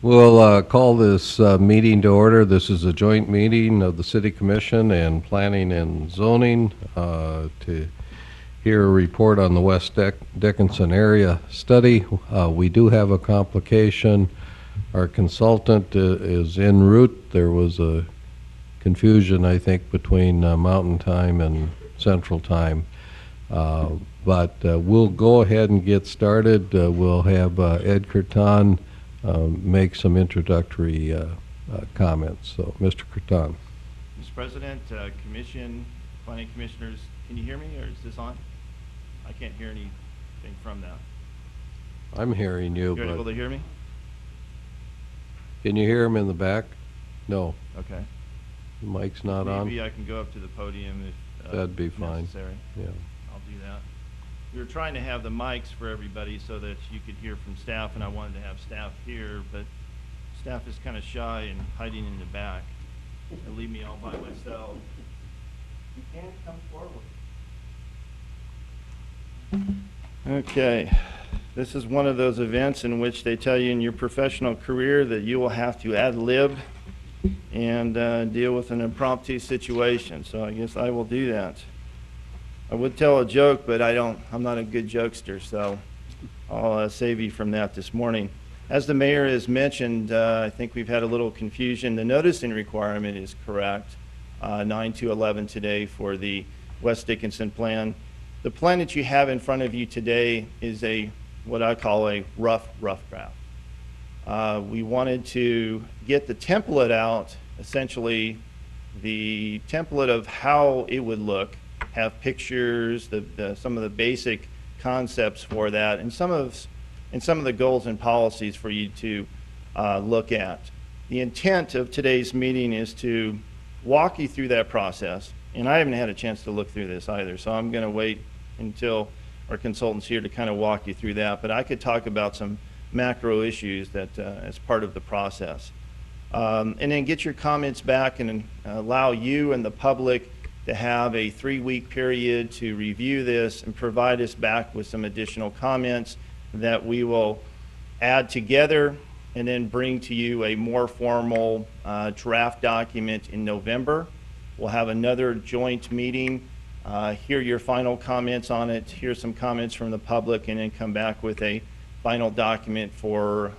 We'll call this meeting to order. This is a joint meeting of the City Commission and Planning and Zoning to hear a report on the West Dickinson area study. We do have a complication. Our consultant is en route. There was a confusion, I think, between Mountain Time and Central Time. But we'll go ahead and get started. We'll have Ed Curton make some introductory comments. So, Mr. Curton. Mr. President, Commission, Planning Commissioners, can you hear me, or is this on? I can't hear anything from that. I'm hearing you. You're able to hear me? Can you hear him in the back? No. Okay. The mic's not on? Maybe I can go up to the podium if that'd be fine. Necessary. Yeah. I'll do that. We were trying to have the mics for everybody so that you could hear from staff, and I wanted to have staff here, but staff is kind of shy and hiding in the back. They leave me all by myself. You can't come forward. Okay. This is one of those events in which they tell you in your professional career that you will have to ad-lib and deal with an impromptu situation. So I guess I will do that. I would tell a joke, but I'm not a good jokester, so I'll save you from that this morning. As the mayor has mentioned, I think we've had a little confusion. The noticing requirement is correct, 9/2/11 today for the West Dickinson plan. The plan that you have in front of you today is what I call a rough draft. We wanted to get the template out, essentially the template of how it would look, have pictures, some of the basic concepts for that, and some of the goals and policies for you to look at. The intent of today's meeting is to walk you through that process, and I haven't had a chance to look through this either, so I'm going to wait until our consultant's here to kind of walk you through that, but I could talk about some macro issues that as part of the process. And then get your comments back and allow you and the public to have a 3-week period to review this and provide us back with some additional comments that we will add together and then bring to you a more formal draft document in November. We'll have another joint meeting, hear your final comments on it, hear some comments from the public, and then come back with a final document for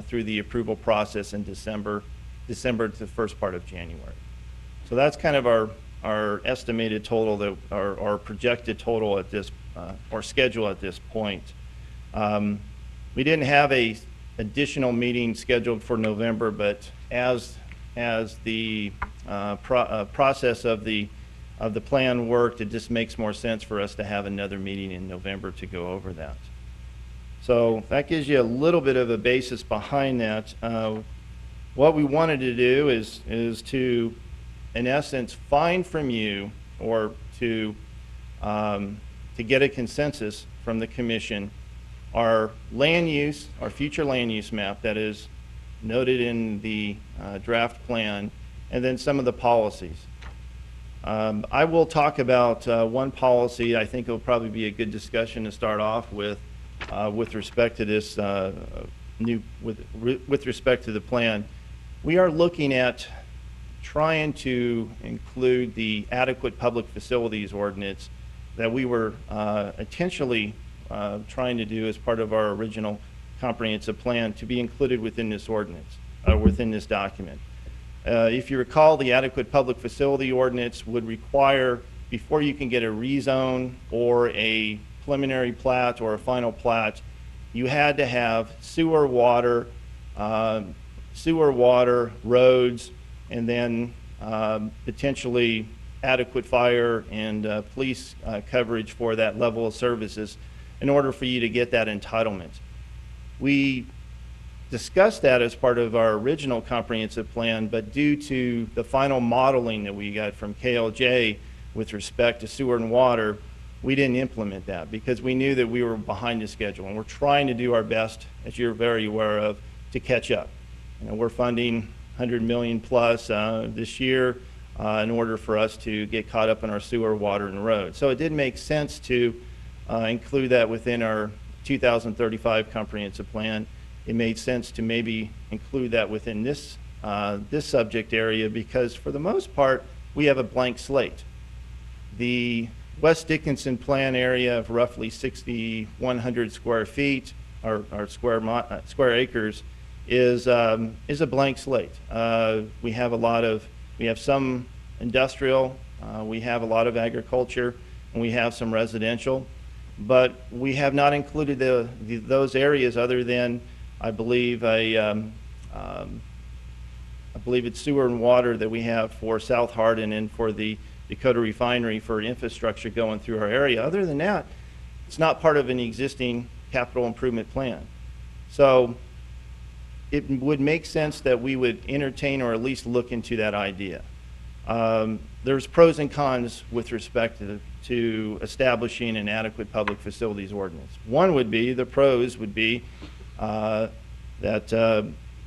through the approval process in December to the first part of January. So that's kind of our estimated total, that our projected total at this, or schedule at this point. We didn't have a additional meeting scheduled for November, but as the process of the plan worked, it just makes more sense for us to have another meeting in November to go over that. So that gives you a little bit of a basis behind that. What we wanted to do is to, in essence, find from you, or to get a consensus from the commission, our future land use map that is noted in the draft plan, and then some of the policies. I will talk about one policy. I think it'll probably be a good discussion to start off with respect to this with respect to the plan. We are looking at trying to include the adequate public facilities ordinance that we were intentionally trying to do as part of our original comprehensive plan to be included within this ordinance, within this document. If you recall, the adequate public facility ordinance would require, before you can get a rezone or a preliminary plat or a final plat, you had to have sewer, water, roads, and then potentially adequate fire and police coverage for that level of services in order for you to get that entitlement. We discussed that as part of our original comprehensive plan, but due to the final modeling that we got from KLJ with respect to sewer and water, we didn't implement that because we knew that we were behind the schedule, and we're trying to do our best, as you're very aware of, to catch up. You know, we're funding $100 million plus this year in order for us to get caught up in our sewer, water, and road. So it did make sense to include that within our 2035 comprehensive plan. It made sense to maybe include that within this subject area because for the most part, we have a blank slate. The West Dickinson plan area of roughly 6,100 square feet or square acres is a blank slate. We have some industrial, we have a lot of agriculture, and we have some residential, but we have not included those areas other than, I believe, I believe it's sewer and water that we have for South Hardin and for the Dakota Refinery for infrastructure going through our area. Other than that, it's not part of an existing capital improvement plan. So it would make sense that we would entertain or at least look into that idea. There's pros and cons with respect to establishing an adequate public facilities ordinance. One would be, the pros would be that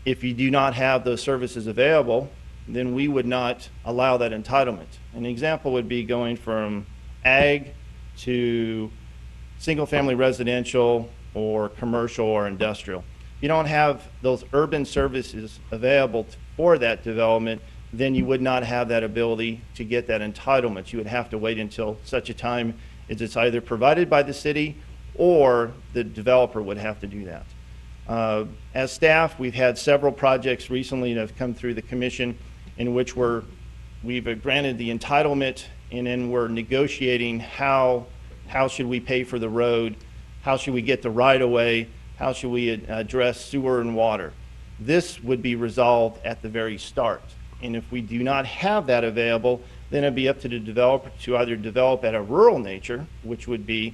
if you do not have those services available, then we would not allow that entitlement. An example would be going from ag to single-family residential or commercial or industrial. If you don't have those urban services available for that development, then you would not have that ability to get that entitlement. You would have to wait until such a time as it's either provided by the city or the developer would have to do that. As staff, we've had several projects recently that have come through the commission in which we've granted the entitlement, and then we're negotiating how should we pay for the road, how should we get the right-of-way, how should we address sewer and water. This would be resolved at the very start. And if we do not have that available, then it'd be up to the developer to either develop at a rural nature, which would be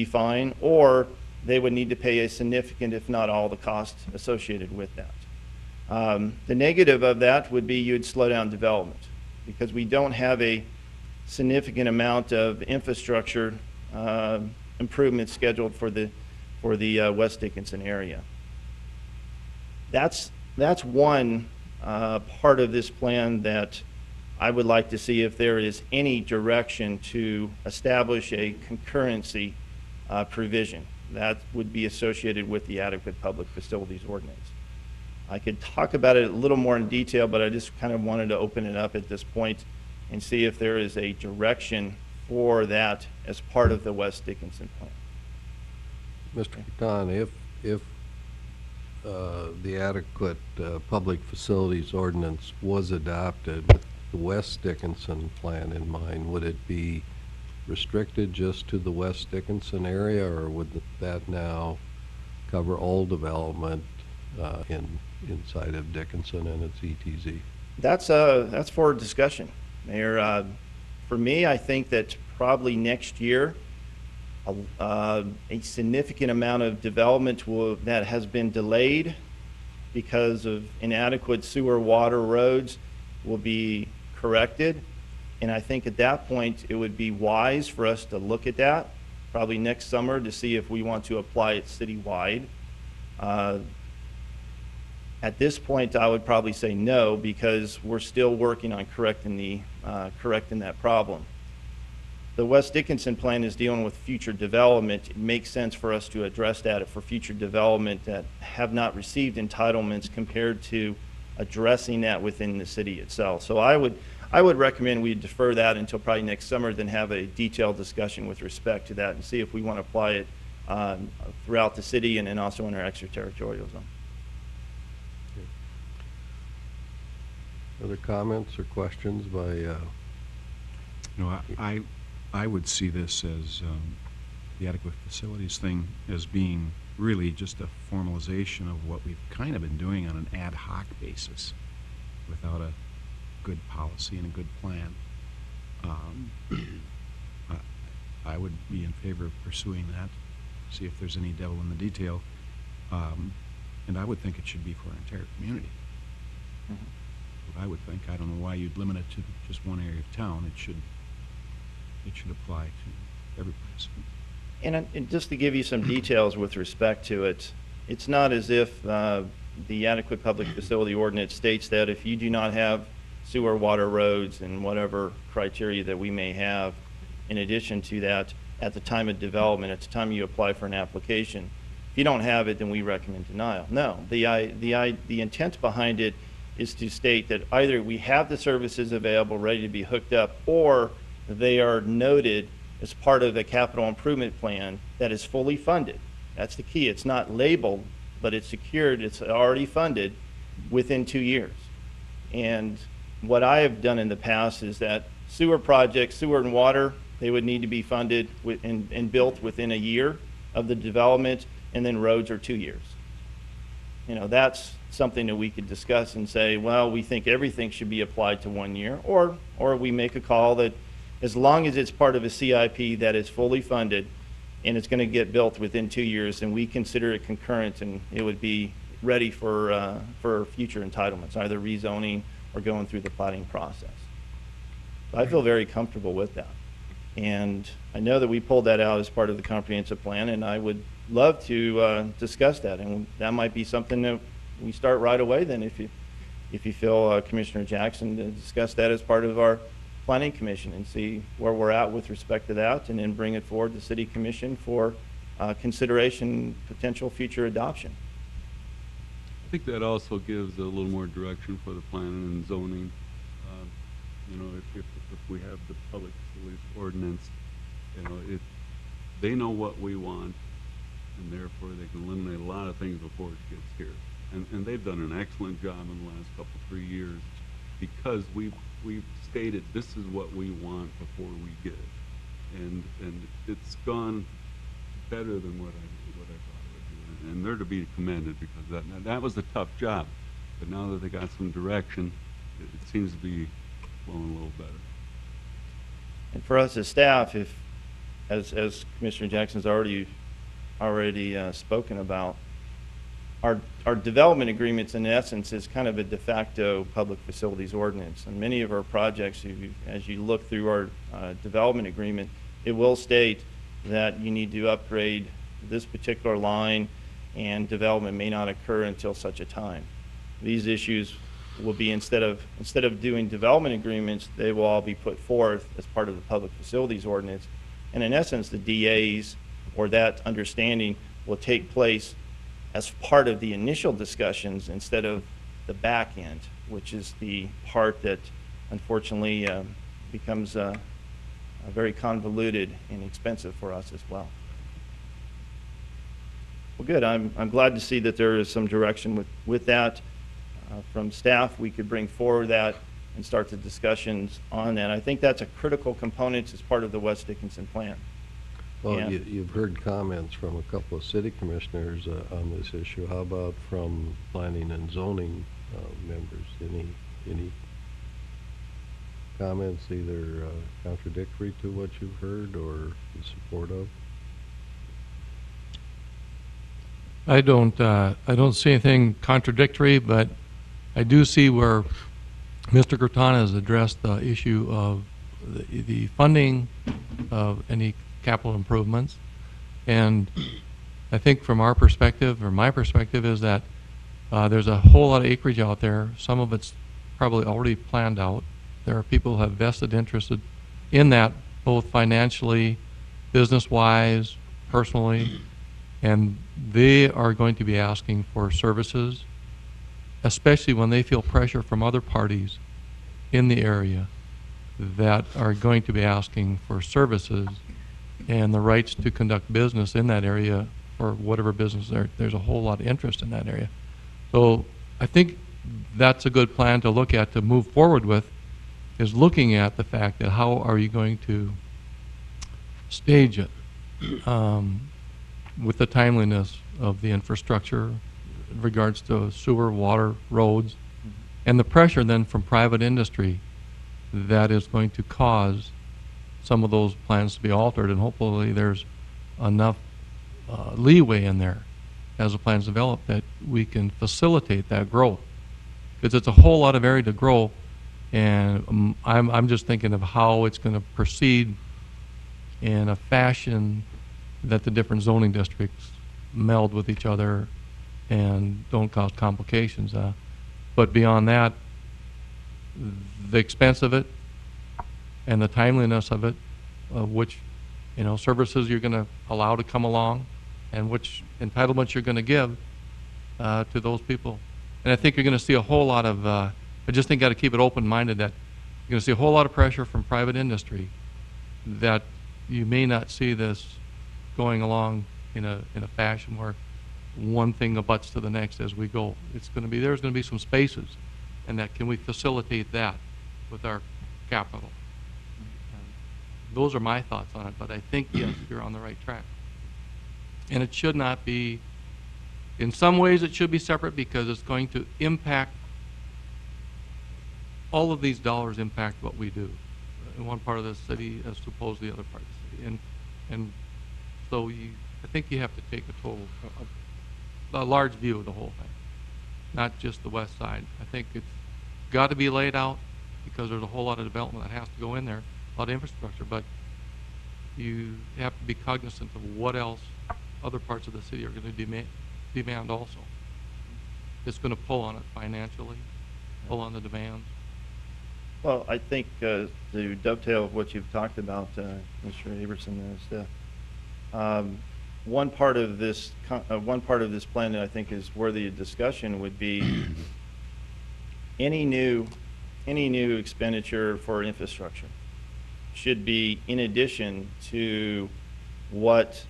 fine, or they would need to pay a significant, if not all, the cost associated with that. The negative of that would be you'd slow down development because we don't have a significant amount of infrastructure improvements scheduled for the West Dickinson area. That's one part of this plan that I would like to see if there is any direction to establish a concurrency provision that would be associated with the adequate public facilities ordinance. I could talk about it a little more in detail, but I just kind of wanted to open it up at this point and see if there is a direction for that as part of the West Dickinson plan. Mr. Katan, if the adequate public facilities ordinance was adopted with the West Dickinson plan in mind, would it be restricted just to the West Dickinson area, or would that now cover all development inside of Dickinson and its ETZ? That's for discussion, Mayor. For me, I think that probably next year, a significant amount of development that has been delayed because of inadequate sewer, water, roads will be corrected. And I think at that point, it would be wise for us to look at that probably next summer to see if we want to apply it citywide. At this point, I would probably say no because we're still working on correcting that problem. The West Dickinson plan is dealing with future development. It makes sense for us to address that for future development that have not received entitlements compared to addressing that within the city itself. So I would recommend we defer that until probably next summer, then have a detailed discussion with respect to that and see if we want to apply it throughout the city and then also in our extraterritorial zone. Other comments or questions by? No, I would see this as the adequate facilities thing as being really just a formalization of what we've kind of been doing on an ad hoc basis without a good policy and a good plan. I would be in favor of pursuing that, see if there's any devil in the detail, and I would think it should be for our entire community. Mm-hmm. I would think. I don't know why you'd limit it to just one area of town. It should apply to every place. And just to give you some details with respect to it, it's not as if the adequate public facility ordinance states that if you do not have sewer, water, roads, and whatever criteria that we may have in addition to that, at the time of development, at the time you apply for an application. If you don't have it, then we recommend denial. No, the intent behind it is to state that either we have the services available, ready to be hooked up, or they are noted as part of a capital improvement plan that is fully funded. That's the key. It's not labeled, but it's secured, it's already funded within 2 years. And what I have done in the past is that sewer projects, sewer and water, they would need to be funded and built within a year of the development, and then roads are 2 years. You know, that's something that we could discuss and say, well, we think everything should be applied to 1 year, or we make a call that as long as it's part of a CIP that is fully funded and it's going to get built within 2 years, then we consider it concurrent and it would be ready for future entitlements, either rezoning or going through the plotting process. I feel very comfortable with that. And I know that we pulled that out as part of the comprehensive plan, and I would love to discuss that. And that might be something that we start right away then, if you feel, Commissioner Jackson, to discuss that as part of our planning commission and see where we're at with respect to that, and then bring it forward to city commission for consideration, potential future adoption. I think that also gives a little more direction for the planning and zoning. You know, if we have the public facilities ordinance, you know, they know what we want, and therefore they can eliminate a lot of things before it gets here. And they've done an excellent job in the last couple, 3 years, because we've stated this is what we want before we get it. And it's gone better than what I thought it would do. And they're to be commended, because that was a tough job. But now that they got some direction, it seems to be flowing a little better. And for us as staff, as Commissioner Jackson's already spoken about, our development agreements in essence is kind of a de facto public facilities ordinance. And many of our projects, as you look through our development agreement, it will state that you need to upgrade this particular line and development may not occur until such a time. These issues will be, instead of doing development agreements, they will all be put forth as part of the public facilities ordinance. And in essence, the DAs, or that understanding, will take place as part of the initial discussions instead of the back end, which is the part that unfortunately becomes very convoluted and expensive for us as well. Well, good. I'm glad to see that there is some direction with that. From staff, we could bring forward that and start the discussions on that. I think that's a critical component as part of the West Dickinson plan. Well, Yeah. you've heard comments from a couple of city commissioners on this issue. How about from planning and zoning members? Any comments either contradictory to what you've heard or in support of? I don't see anything contradictory, but I do see where Mr. Cortana has addressed the issue of the funding of any capital improvements. And I think from our perspective, or my perspective, is that there's a whole lot of acreage out there. Some of it's probably already planned out. There are people who have vested interest in that, both financially, business-wise, personally, and they are going to be asking for services, especially when they feel pressure from other parties in the area that are going to be asking for services and the rights to conduct business in that area, or whatever business there's a whole lot of interest in that area. So I think that's a good plan to look at, to move forward with, is looking at the fact that how are you going to stage it with the timeliness of the infrastructure in regards to sewer, water, roads, and the pressure then from private industry that is going to cause some of those plans to be altered, and hopefully there's enough leeway in there as the plans develop that we can facilitate that growth. Because it's a whole lot of area to grow, and I'm just thinking of how it's going to proceed in a fashion that the different zoning districts meld with each other and don't cause complications. But beyond that, the expense of it and the timeliness of it, which services you're going to allow to come along, and which entitlements you're going to give to those people. And I think you're going to see a whole lot of, I just think got to keep it open-minded that you're going to see a whole lot of pressure from private industry that you may not see this going along in a fashion where one thing abuts to the next as we go. It's going to be, there's going to be some spaces, and that can we facilitate that with our capital? Those are my thoughts on it, but I think, yes, you're on the right track. And it should not be, in some ways it should be separate because it's going to impact, all of these dollars impact what we do in one part of the city as opposed to the other part of the city. And so I think you have to take a large view of the whole thing, not just the west side. I think it's got to be laid out because there's a whole lot of development that has to go in there, a lot of infrastructure, but you have to be cognizant of what else other parts of the city are going to demand also. It's going to pull on it financially, pull on the demands. Well, I think to dovetail what you've talked about, Mr. Aberson, is one part of this plan that I think is worthy of discussion would be any new expenditure for infrastructure should be in addition to what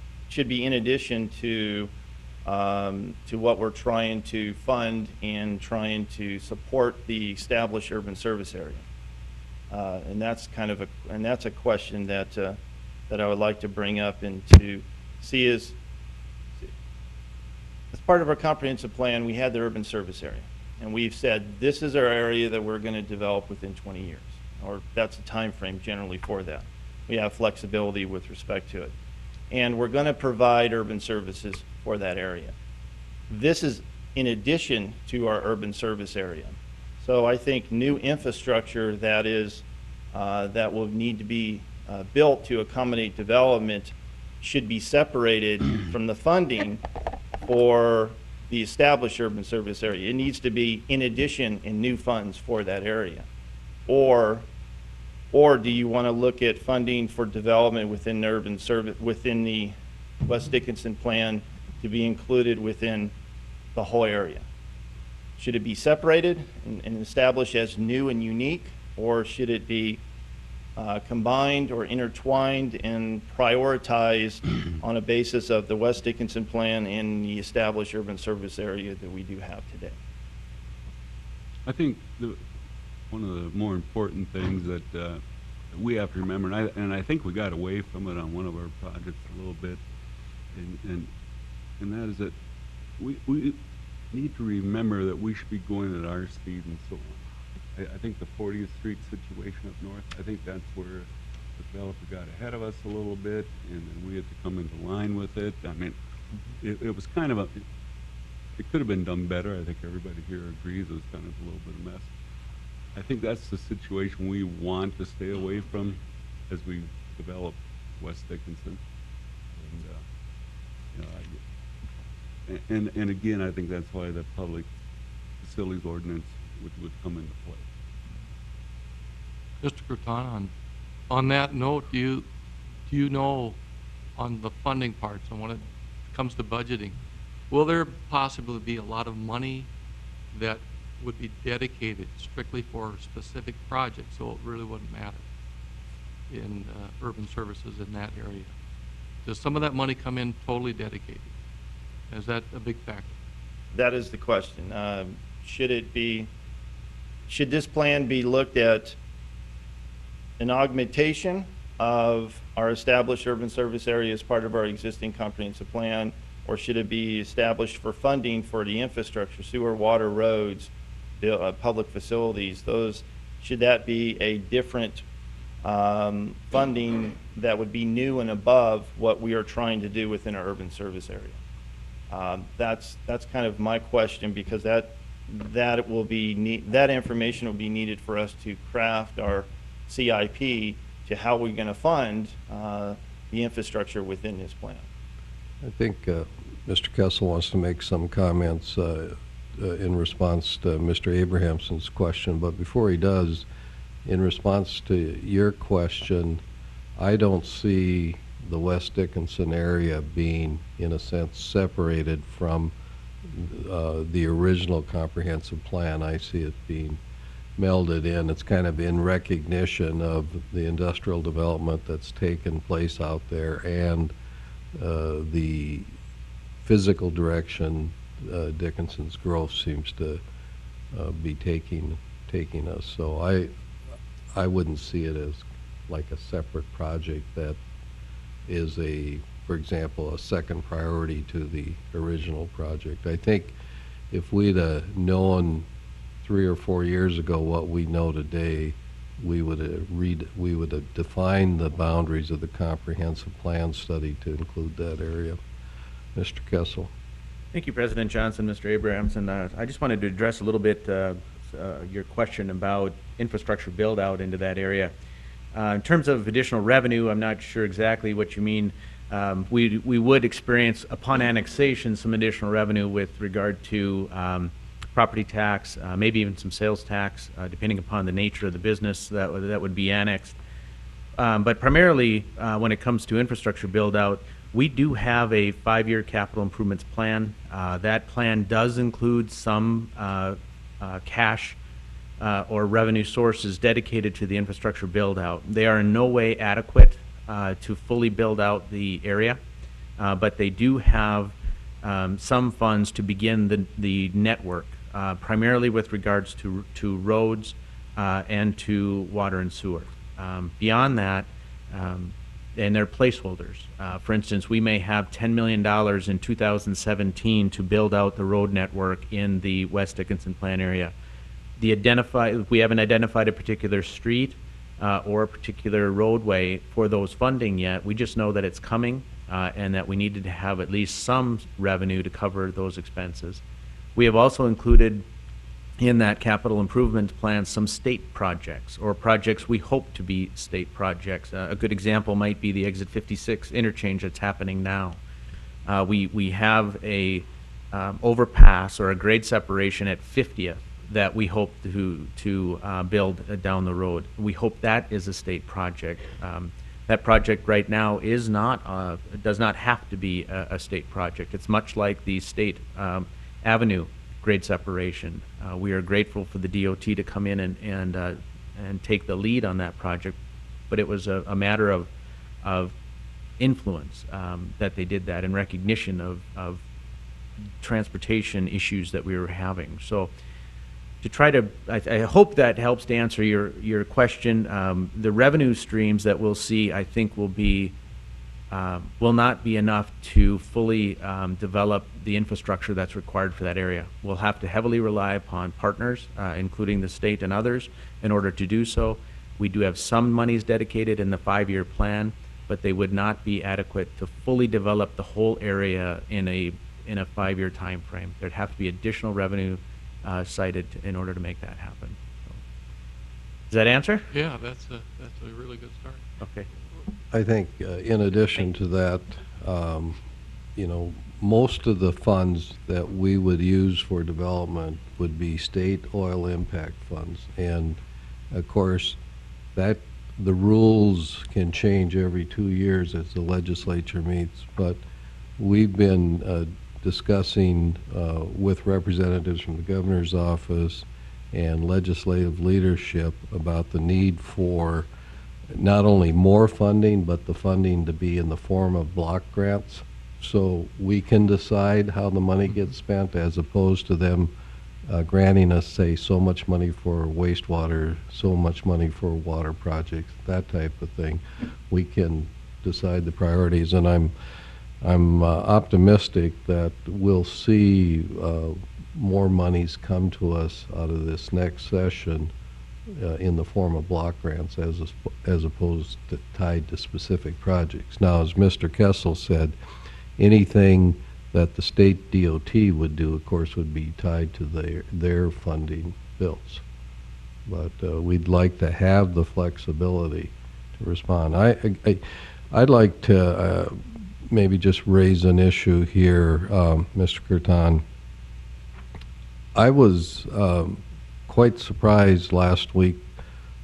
we're trying to fund and trying to support the established urban service area. And that's a question that I would like to bring up and to see as part of our comprehensive plan. We had the urban service area, and we've said this is our area that we're going to develop within 20 years, or that's a time frame generally for that. We have flexibility with respect to it, and we're going to provide urban services for that area. This is in addition to our urban service area. So I think new infrastructure that will need to be built to accommodate development should be separated from the funding for the established urban service area. It needs to be in addition in new funds for that area. Or do you want to look at funding for development within the urban service, within the West Dickinson plan to be included within the whole area? Should it be separated and established as new and unique, or should it be combined or intertwined and prioritized on a basis of the West Dickinson plan and the established urban service area that we do have today? I think one of the more important things that we have to remember, and I think we got away from it on one of our projects a little bit, and that is that we need to remember that we should be going at our speed and so on. I think the 40th Street situation up north, I think that's where the developer got ahead of us a little bit, and then we had to come into line with it. I mean, it was kind of it could have been done better. I think everybody here agrees it was kind of a little bit of a mess. I think that's the situation we want to stay away from as we develop West Dickinson. And and again, I think that's why the public facilities ordinance would come into play. Mr. Curtana, on that note, do you know on the funding parts and when it comes to budgeting, will there possibly be a lot of money that would be dedicated strictly for specific projects, so it really wouldn't matter in urban services in that area? Does some of that money come in totally dedicated? Is that a big factor? That is the question. Should this plan be looked at an augmentation of our established urban service area as part of our existing comprehensive plan, or should it be established for funding for the infrastructure, sewer, water, roads, public facilities? Should that be a different funding that would be new and above what we are trying to do within our urban service area? That's kind of my question, because that information will be needed for us to craft our CIP to how we're going to fund the infrastructure within this plan. I think Mr. Kessel wants to make some comments in response to Mr. Abrahamson's question, but before he does, in response to your question, I don't see the West Dickinson area being, in a sense, separated from the original comprehensive plan. I see it being melded in. It's kind of in recognition of the industrial development that's taken place out there and the physical direction Dickinson's growth seems to be taking us. So I wouldn't see it as like a separate project that is for example, a second priority to the original project. I think if we'd known 3 or 4 years ago what we know today, we would have defined the boundaries of the comprehensive plan study to include that area. Mr. Kessel. Thank you, President Johnson, Mr. Abrahamson. I just wanted to address a little bit your question about infrastructure build out into that area. In terms of additional revenue, I'm not sure exactly what you mean. We would experience, upon annexation, some additional revenue with regard to property tax, maybe even some sales tax, depending upon the nature of the business that would be annexed. But primarily, when it comes to infrastructure build-out, we do have a 5-year capital improvements plan. That plan does include some cash or revenue sources dedicated to the infrastructure build-out. They are in no way adequate to fully build out the area, but they do have some funds to begin the network, primarily with regards to roads and to water and sewer. Beyond that, and they're placeholders. For instance, we may have $10 million in 2017 to build out the road network in the West Dickinson Plan area. We haven't identified a particular street or a particular roadway for those funding yet. We just know that it's coming and that we needed to have at least some revenue to cover those expenses. We have also included in that capital improvement plan some state projects or projects we hope to be state projects. A good example might be the Exit 56 interchange that's happening now. We have a overpass or a grade separation at 50th that we hope to build down the road. We hope that is a state project. That project right now is not, does not have to be a state project. It's much like the State Avenue grade separation. We are grateful for the DOT to come in and take the lead on that project, but it was a matter of influence that they did that in recognition of transportation issues that we were having. So to try to, I hope that helps to answer your question. The revenue streams that we'll see, I think, will not be enough to fully develop the infrastructure that's required for that area. We'll have to heavily rely upon partners, including the state and others, in order to do so. We do have some monies dedicated in the 5-year plan, but they would not be adequate to fully develop the whole area in a 5-year time frame. There'd have to be additional revenue cited in order to make that happen. So, does that answer? Yeah, that's a really good start. Okay. I think in addition to that, most of the funds that we would use for development would be state oil impact funds. And of course, the rules can change every 2 years as the legislature meets, but we've been discussing with representatives from the governor's office and legislative leadership about the need for not only more funding, but the funding to be in the form of block grants, so we can decide how the money gets spent, as opposed to them granting us, say, so much money for wastewater, so much money for water projects, that type of thing. We can decide the priorities, and I'm optimistic that we'll see more monies come to us out of this next session in the form of block grants as opposed to tied to specific projects. Now, as Mr. Kessel said, anything that the state DOT would do, of course, would be tied to their funding bills. But we'd like to have the flexibility to respond. I'd like to maybe just raise an issue here, Mr. Curtin. I was quite surprised last week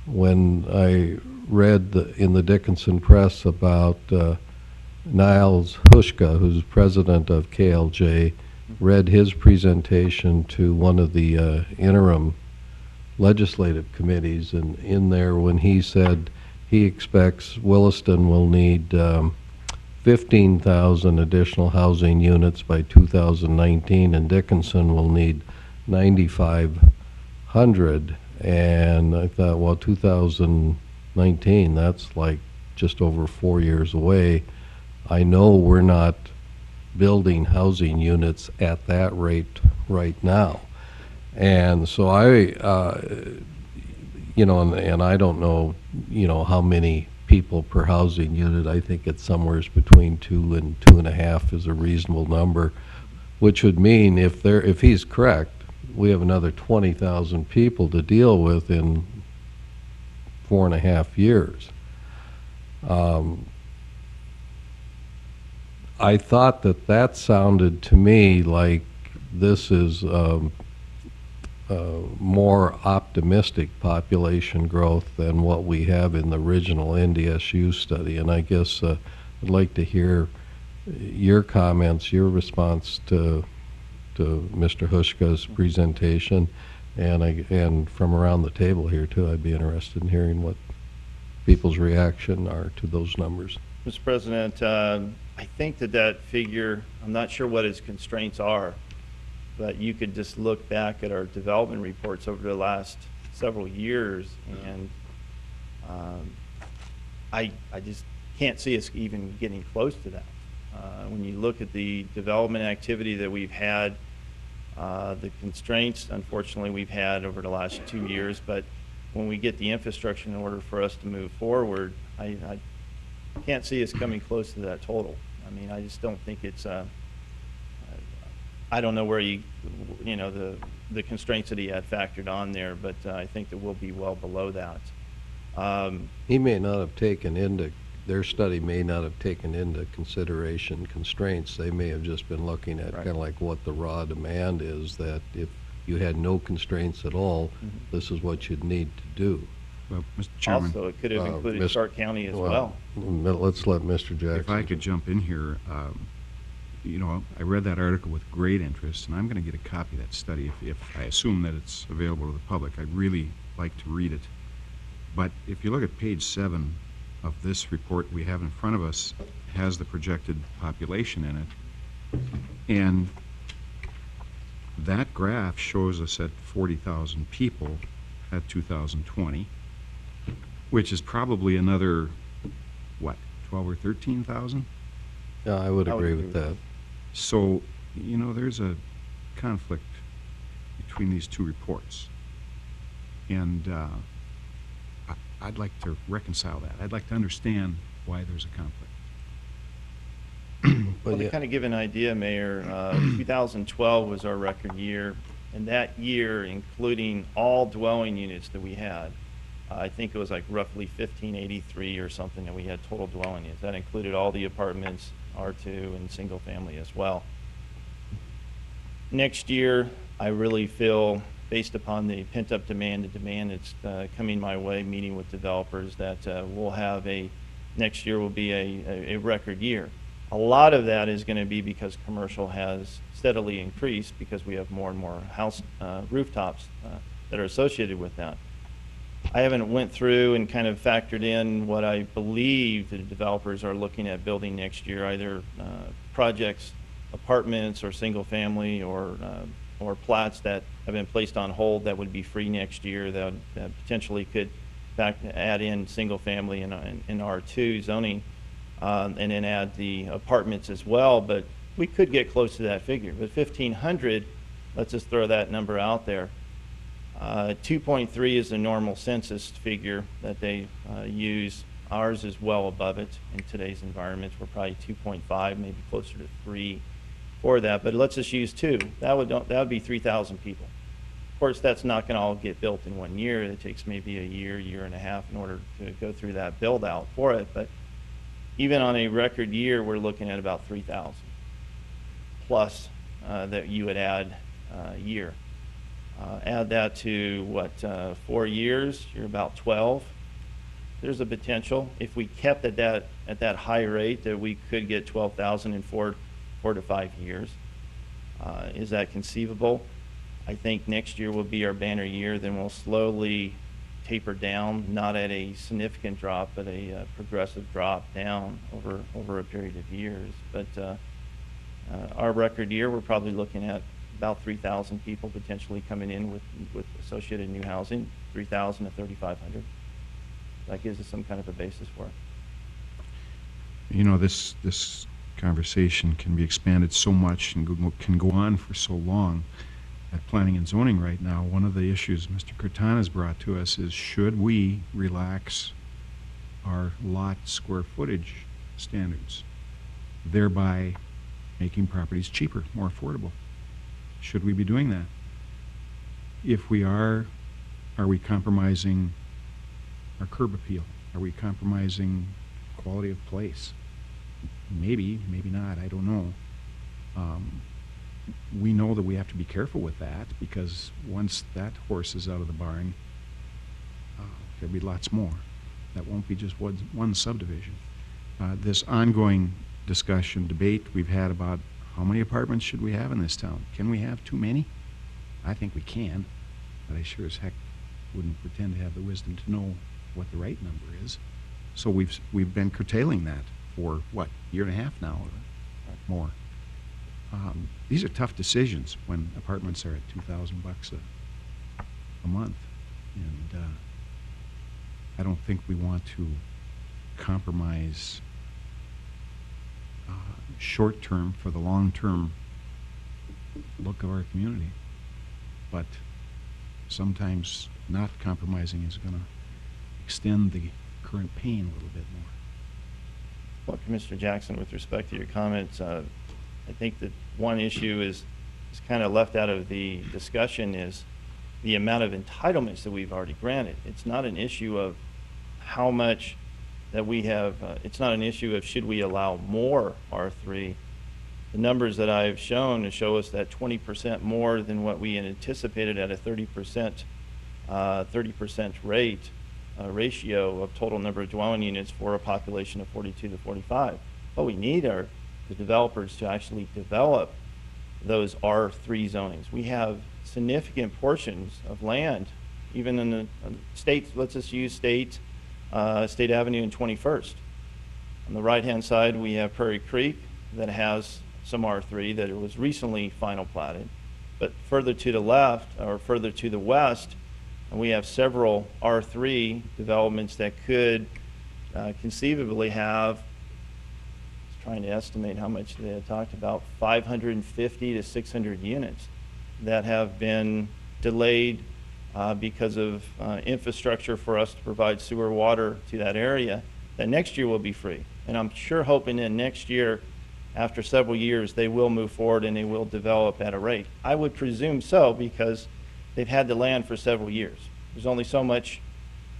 when I read in the Dickinson Press about Niles Hushka, who's president of KLJ, read his presentation to one of the interim legislative committees, and in there when he said he expects Williston will need 15,000 additional housing units by 2019, and Dickinson will need 9,500. And I thought, well, 2019, that's like just over 4 years away. I know we're not building housing units at that rate right now. And so and I don't know, how many people per housing unit. I think it's somewhere between 2 and 2.5 is a reasonable number, which would mean if he's correct, we have another 20,000 people to deal with in 4.5 years. I thought that sounded to me like this is more optimistic population growth than what we have in the original NDSU study. And I guess I'd like to hear your comments, your response to Mr. Hushka's presentation, and from around the table here too. I'd be interested in hearing what people's reaction are to those numbers. Mr. President, I think that figure, I'm not sure what its constraints are, but you could just look back at our development reports over the last several years, and I just can't see us even getting close to that. When you look at the development activity that we've had, the constraints, unfortunately, we've had over the last 2 years, but when we get the infrastructure in order for us to move forward, I can't see us coming close to that total. I mean, I just don't think it's, I don't know where the constraints that he had factored on there, but I think that we'll be well below that. He may not have taken into, their study may not have taken into consideration constraints. They may have just been looking at Right. kind of like what the raw demand is, that if you had no constraints at all, this is what you'd need to do. Well, Mr. Chairman, Also, it could have included Mr. Stark County as well. Let's let Mr. Jackson. if I could jump in here, I read that article with great interest, and I'm going to get a copy of that study if I assume that it's available to the public. I'd really like to read it. But if you look at page 7 of this report we have in front of us, it has the projected population in it. And that graph shows us at 40,000 people at 2020, which is probably another, 12 or 13,000? Yeah, I would agree with that. So, there's a conflict between these two reports. And I'd like to reconcile that. I'd like to understand why there's a conflict. Well, to kind of give an idea, Mayor, 2012 was our record year, and that year, including all dwelling units that we had, I think it was like roughly 1,583 or something that we had total dwelling units. That included all the apartments, R2, and single family as well. Next year, I really feel, based upon the pent-up demand, the demand that's coming my way, meeting with developers, that we'll have next year will be a record year. A lot of that is going to be because commercial has steadily increased because we have more and more house rooftops that are associated with that. I haven't went through and kind of factored in what I believe the developers are looking at building next year, either projects, apartments, or single family, or plats that have been placed on hold that would be free next year that potentially could add in single family and R2 zoning, and then add the apartments as well. But we could get close to that figure. But 1,500, let's just throw that number out there. 2.3 is the normal census figure that they use. Ours is well above it in today's environments. We're probably 2.5, maybe closer to 3 for that. But let's just use 2. That would be 3,000 people. Of course, that's not going to all get built in 1 year. It takes maybe a year and a half in order to go through that build out for it. But even on a record year, we're looking at about 3,000 plus that you would add a year. Add that to 4 years, you're about 12. there's a potential, if we kept at that high rate, that we could get 12,000 in 4 to 5 years. Is that conceivable? I think next year will be our banner year, then we'll slowly taper down, not at a significant drop, but a progressive drop down over a period of years. But our record year, we're probably looking at about 3,000 people potentially coming in with associated new housing, 3,000 to 3,500. That gives us some kind of a basis for it. You know, this conversation can be expanded so much and can go on for so long. At Planning and Zoning right now, one of the issues Mr. Curtin has brought to us is, should we relax our lot square footage standards, thereby making properties cheaper, more affordable? Should we be doing that? If we are we compromising our curb appeal? Are we compromising quality of place? Maybe, maybe not, I don't know. We know that we have to be careful with that, because once that horse is out of the barn, there'll be lots more. That won't be just one subdivision. This ongoing discussion, debate we've had about how many apartments should we have in this town? Can we have too many? I think we can, but I sure as heck wouldn't pretend to have the wisdom to know what the right number is. So we've been curtailing that for, what, a year and a half now or more. These are tough decisions when apartments are at $2,000 a month, and I don't think we want to compromise short term for the long term look of our community. But sometimes not compromising is going to extend the current pain a little bit more. Well, Commissioner Jackson, with respect to your comments, I think that one issue is kind of left out of the discussion is the amount of entitlements that we've already granted. It's not an issue of how much that we have, it's not an issue of should we allow more R3. The numbers that I've shown to show us that 20% more than what we had anticipated at a 30% rate ratio of total number of dwelling units for a population of 42 to 45. What we need are the developers to actually develop those R3 zonings. We have significant portions of land, even in the state, let's just use State Avenue and 21st. On the right-hand side, we have Prairie Creek that has some R3 that it was recently final platted. But further to the left, or further to the west, we have several R3 developments that could conceivably have, trying to estimate how much they had talked about, 550 to 600 units that have been delayed because of infrastructure for us to provide sewer water to that area, that next year will be free. And I'm sure hoping that next year, after several years, they will move forward and they will develop at a rate. I would presume so, because they've had the land for several years. There's only so much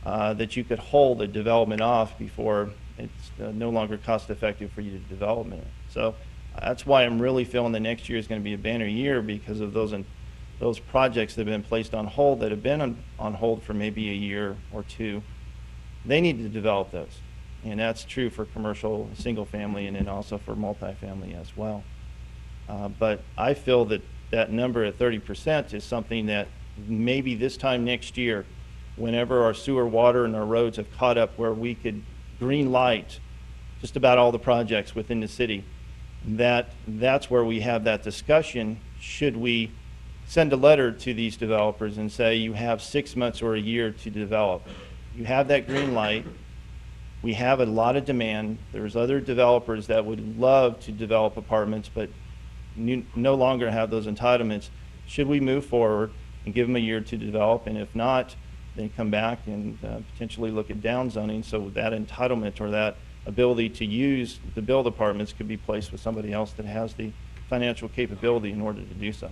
that you could hold a development off before it's no longer cost effective for you to develop it. So that's why I'm really feeling the next year is going to be a banner year, because of those projects that have been placed on hold, that have been on hold for maybe a year or two. They need to develop those. And that's true for commercial, single family, and then also for multifamily as well. But I feel that that number at 30% is something that maybe this time next year, whenever our sewer, water, and our roads have caught up where we could green light just about all the projects within the city, that's where we have that discussion. Should we send a letter to these developers and say, you have 6 months or a year to develop? You have that green light. We have a lot of demand. There's other developers that would love to develop apartments, but no longer have those entitlements. Should we move forward and give them a year to develop? And if not, then come back and potentially look at down zoning, so that entitlement or that ability to build apartments could be placed with somebody else that has the financial capability in order to do so.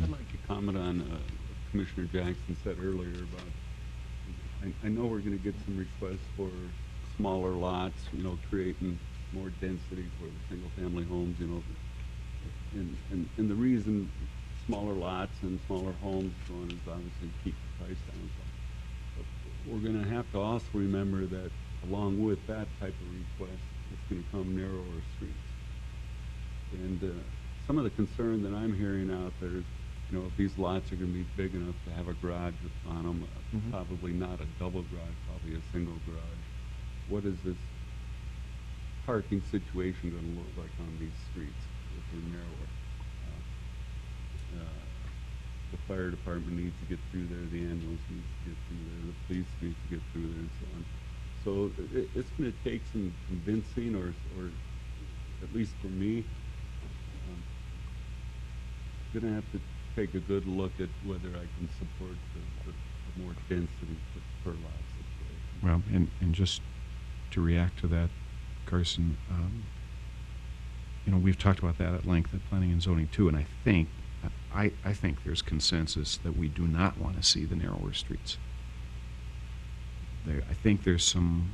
I'd like to comment on what Commissioner Jackson said earlier about, I know we're going to get some requests for smaller lots, creating more density for the single-family homes, and the reason smaller lots and smaller homes going is obviously keep the price down. we're gonna have to also remember that along with that type of request, it's gonna come narrower streets. And some of the concern that I'm hearing out there is, you know, if these lots are gonna be big enough to have a garage on them, probably not a double garage, probably a single garage. What is this parking situation gonna look like on these streets if they're narrower? The fire department needs to get through there, the ambulance needs to get through there, the police needs to get through there, and so on. So it's going to take some convincing, or at least for me, going to have to take a good look at whether I can support the more density per lot situation. Well, and just to react to that, Carson, you know, we've talked about that at length at Planning and Zoning too, and I think there's consensus that we do not want to see the narrower streets. I think there's some,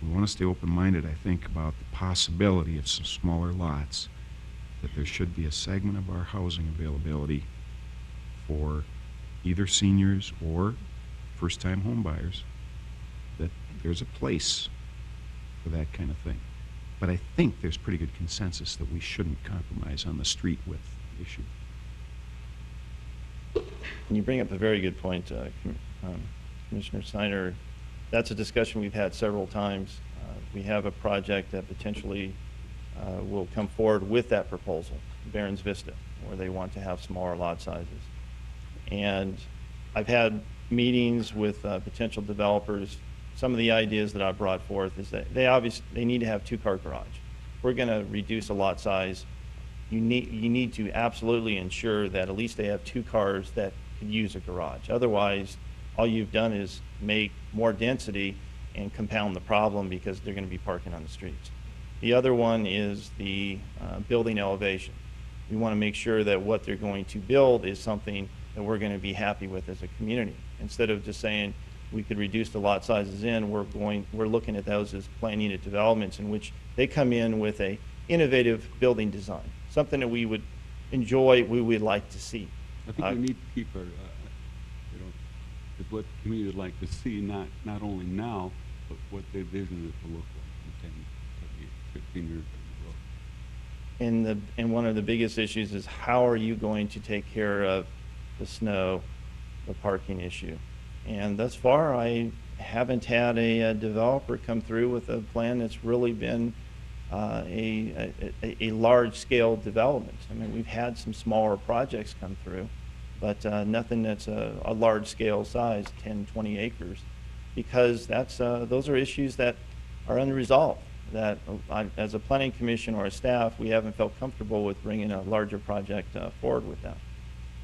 we want to stay open-minded, I think, about the possibility of some smaller lots, that there should be a segment of our housing availability for either seniors or first-time home buyers, that there's a place for that kind of thing. But I think there's pretty good consensus that we shouldn't compromise on the street width issue. And you bring up a very good point, Commissioner Snyder. That's a discussion we've had several times. We have a project that potentially will come forward with that proposal, Barron's Vista, where they want to have smaller lot sizes. And I've had meetings with potential developers. Some of the ideas that I brought forth is that they need to have two-car garage. If we're going to reduce a lot size, you need to absolutely ensure that at least they have two cars that can use a garage. Otherwise, all you've done is make more density and compound the problem, because they're going to be parking on the streets. The other one is the building elevation. We want to make sure that what they're going to build is something that we're going to be happy with as a community. Instead of just saying we could reduce the lot sizes we're looking at those as planned unit developments in which they come in with a innovative building design, something that we would enjoy, we would like to see. I think we need to keep our, you know, is what the community would like to see, not only now, but what they envision it to look like in 10, 15 years down the road. And one of the biggest issues is, how are you going to take care of the snow, the parking issue? And thus far, I haven't had a developer come through with a plan that's really been a large-scale development. I mean, we've had some smaller projects come through, but nothing that's a large-scale size, 10, 20 acres, because those are issues that are unresolved, that as a planning commission or a staff, we haven't felt comfortable with bringing a larger project forward with that.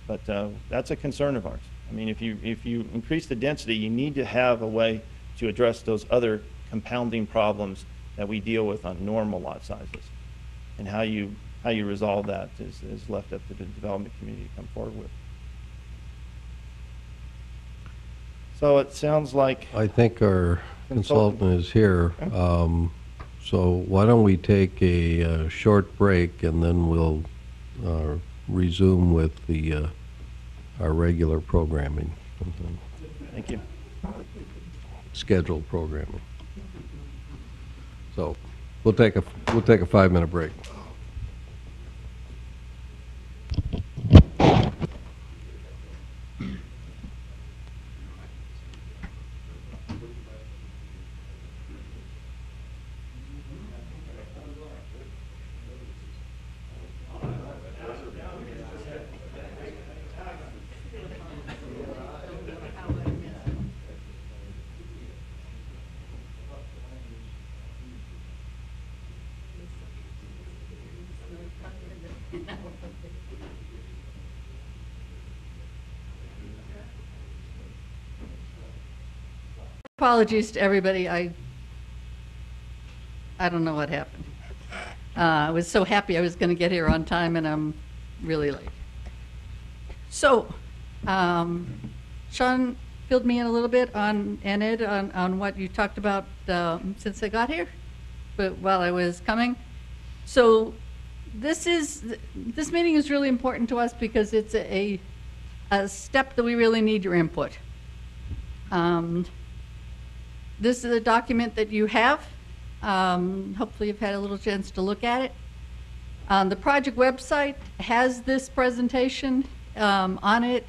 But that's a concern of ours. I mean, if you increase the density, you need to have a way to address those other compounding problems that we deal with on normal lot sizes. And how you resolve that is left up to the development community to come forward with. So it sounds like I think our consultant is here. So why don't we take a short break, and then we'll resume with our regular programming, Thank you. scheduled programming. So we'll take a 5-minute break. Apologies to everybody. I don't know what happened. I was so happy I was going to get here on time, and I'm really late. So, Sean filled me in a little bit and Ed on what you talked about since I got here, but while I was coming. So this meeting is really important to us because it's a step that we really need your input. This is a document that you have. Hopefully you've had a little chance to look at it. The project website has this presentation on it,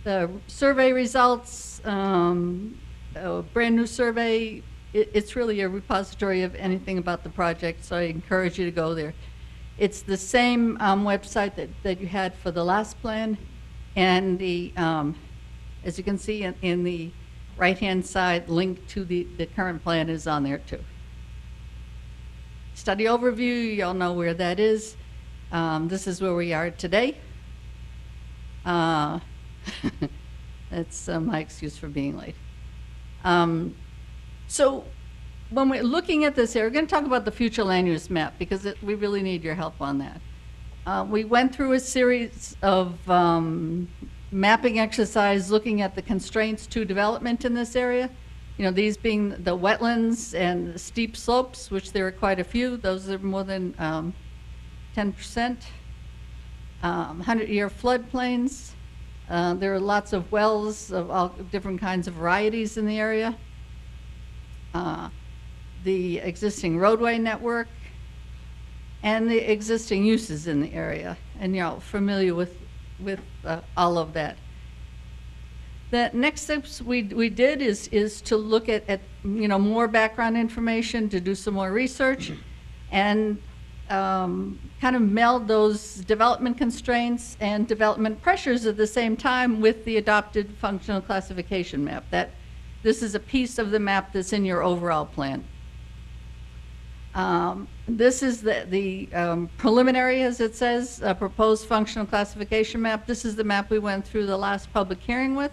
the survey results, a brand new survey. It's really a repository of anything about the project, so I encourage you to go there. It's the same website that you had for the last plan, and the, as you can see in the right-hand side, link to the current plan is on there too. Study overview, you all know where that is. This is where we are today. That's my excuse for being late. So when we're looking at this here, we're going to talk about the future land use map because we really need your help on that. We went through a series of mapping exercise looking at the constraints to development in this area. You know, these being the wetlands and the steep slopes, which there are quite a few. Those are more than 10%. 100-year floodplains. There are lots of wells of all different kinds of varieties in the area. The existing roadway network and the existing uses in the area. And you're all familiar with all of that. The next steps we did is to look at more background information, to do some more research, and kind of meld those development constraints and development pressures at the same time with the adopted functional classification map. This is a piece of the map that's in your overall plan. This is the preliminary, as it says, proposed functional classification map. This is the map we went through the last public hearing with.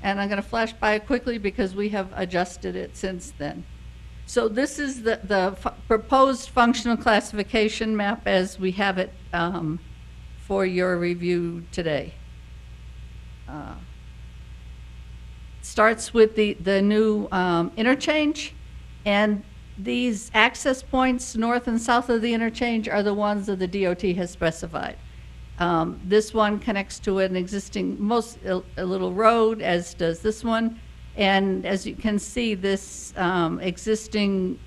And I'm going to flash by it quickly because we have adjusted it since then. So this is the proposed functional classification map as we have it for your review today. Starts with the new interchange, and these access points north and south of the interchange are the ones that the DOT has specified. This one connects to an existing a little road, as does this one. And as you can see, this existing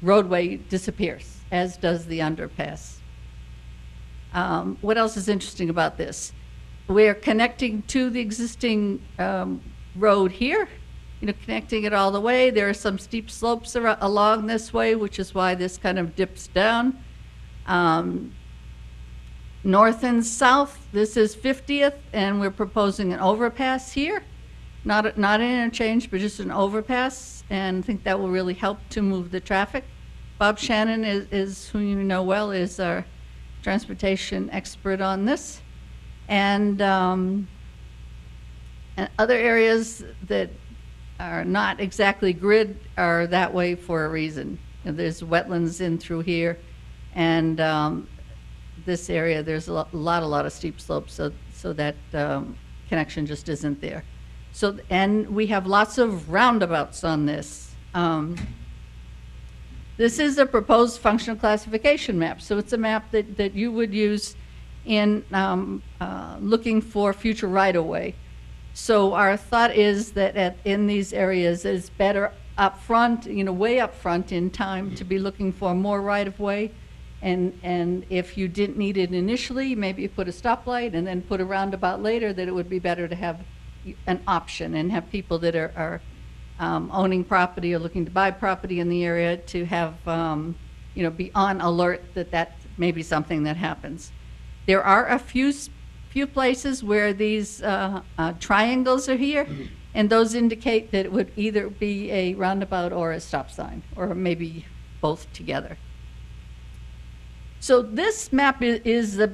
roadway disappears, as does the underpass. What else is interesting about this? We're connecting to the existing road here, connecting it all the way. There are some steep slopes along this way, which is why this kind of dips down. North and south, this is 50th, and we're proposing an overpass here. Not an interchange, but just an overpass, and I think that will really help to move the traffic. Bob Shannon is who you know well, is our transportation expert on this. And other areas that are not exactly grid are that way for a reason. There's wetlands in through here, and this area, there's a lot of steep slopes, so that connection just isn't there. So, and we have lots of roundabouts on this. This is a proposed functional classification map. So it's a map that you would use in looking for future right-of-way. So our thought is that in these areas, it's better up front, way up front in time to be looking for more right-of-way. And if you didn't need it initially, maybe you put a stoplight and then put a roundabout later, that it would be better to have an option and have people that are owning property or looking to buy property in the area to have, be on alert that may be something that happens. There are a few places where these triangles are here, and those indicate that it would either be a roundabout or a stop sign, or maybe both together. So this map is the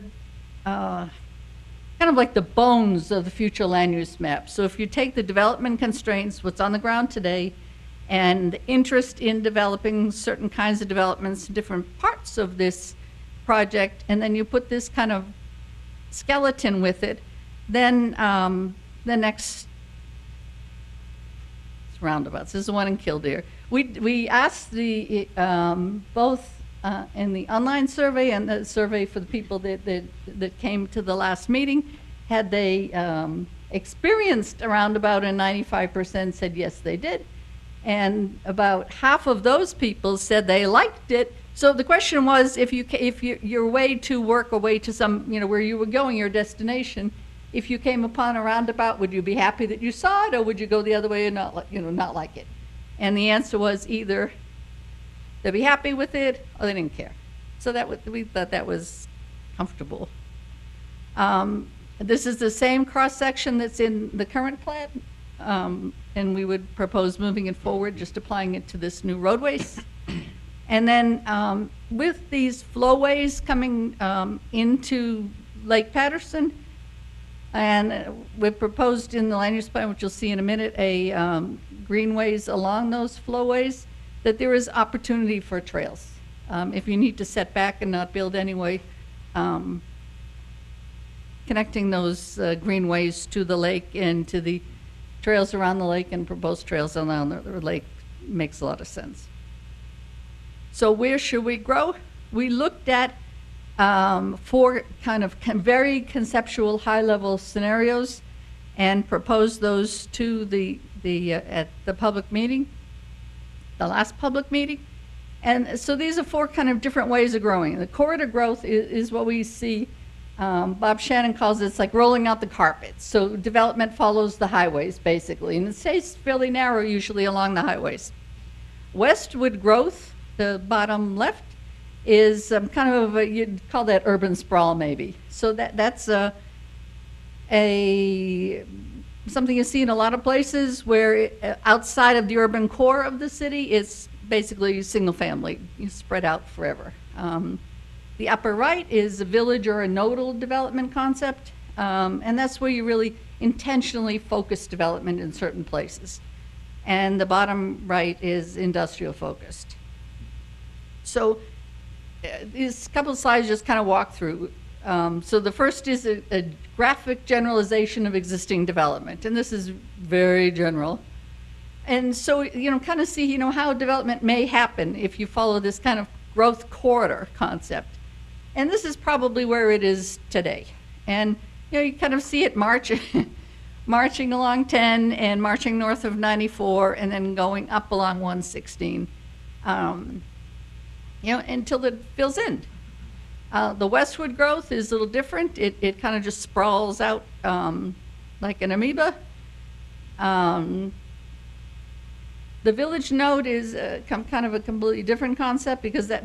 kind of like the bones of the future land use map. So if you take the development constraints, what's on the ground today, and the interest in developing certain kinds of developments in different parts of this project, and then you put this kind of skeleton with it, then the next roundabouts. This is the one in Killdeer. We asked the both in the online survey and the survey for the people that came to the last meeting, had they experienced a roundabout, and 95% said yes, they did. And about half of those people said they liked it. So the question was, if your way to work or way to some, where you were going, your destination, if you came upon a roundabout, would you be happy that you saw it, or would you go the other way and not like it? And the answer was either they'd be happy with it or they didn't care. So we thought that was comfortable. This is the same cross-section that's in the current plan, and we would propose moving it forward, just applying it to this new roadways. And then with these flowways coming into Lake Patterson, and we've proposed in the land use plan, which you'll see in a minute, a greenways along those flowways, that there is opportunity for trails. If you need to set back and not build anyway, connecting those greenways to the lake and to the trails around the lake and proposed trails around the lake makes a lot of sense. So where should we grow? We looked at 4 kind of very conceptual high-level scenarios and proposed those to at the public meeting, the last public meeting. And so these are 4 kind of different ways of growing. The corridor growth is what we see. Bob Shannon calls it, it's like rolling out the carpet. So development follows the highways, basically, and it stays fairly narrow usually along the highways. Westward growth, the bottom left, is kind of you'd call that urban sprawl, maybe. So that's something you see in a lot of places where outside of the urban core of the city, it's basically single family, spread out forever. The upper right is a village or a nodal development concept, and that's where you really intentionally focus development in certain places. And the bottom right is industrial focused. So these couple of slides just kind of walk through. So the first is a graphic generalization of existing development, and this is very general. And so, kind of see, how development may happen if you follow this kind of growth corridor concept. And this is probably where it is today. And, you kind of see it marching along 10 and marching north of 94 and then going up along 116, until it fills in. The westward growth is a little different. It kind of just sprawls out like an amoeba. The village node is kind of a completely different concept because it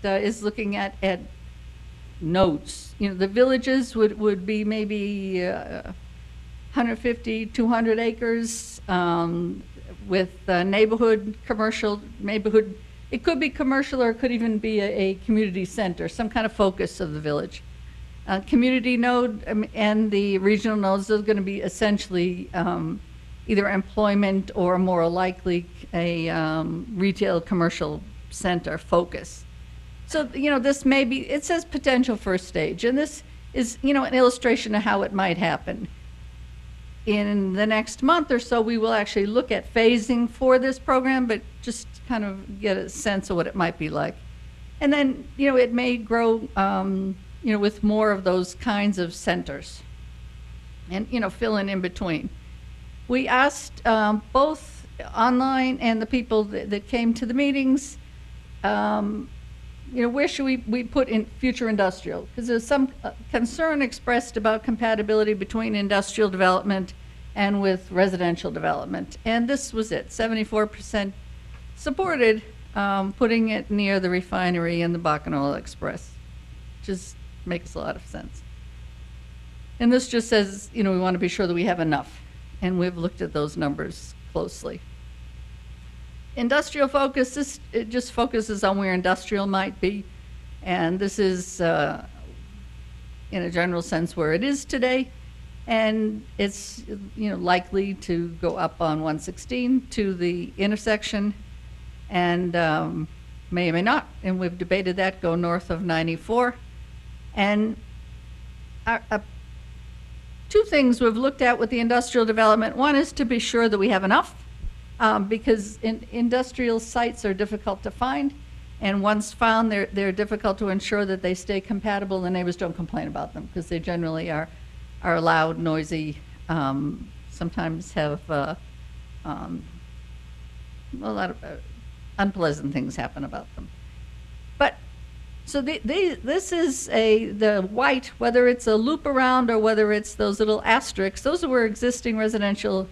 is looking at nodes. The villages would be maybe 150, 200 acres with commercial neighborhood. It could be commercial or it could even be a community center, some kind of focus of the village. Community node and the regional nodes are going to be essentially either employment or more likely a retail commercial center focus. So, this may be, it says potential first stage, and this is, an illustration of how it might happen. In the next month or so, we will actually look at phasing for this program, but just kind of get a sense of what it might be like. And then, it may grow, with more of those kinds of centers and, fill in between. We asked both online and the people that came to the meetings, where should we put in future industrial? Because there's some concern expressed about compatibility between industrial development and with residential development. And this was it, 74% supported putting it near the refinery and the Bakken Oil Express, which just makes a lot of sense. And this just says, we want to be sure that we have enough. And we've looked at those numbers closely. Industrial focus, it just focuses on where industrial might be. And this is, in a general sense, where it is today. And it's, likely to go up on 116 to the intersection and may or may not. And we've debated that, go north of 94. And two things we've looked at with the industrial development. One is to be sure that we have enough, because industrial sites are difficult to find, and once found, they're difficult to ensure that they stay compatible. The neighbors don't complain about them because they generally are loud, noisy, sometimes have a lot of unpleasant things happen about them. But so this is the white, whether it's a loop around or whether it's those little asterisks, those are where existing residential,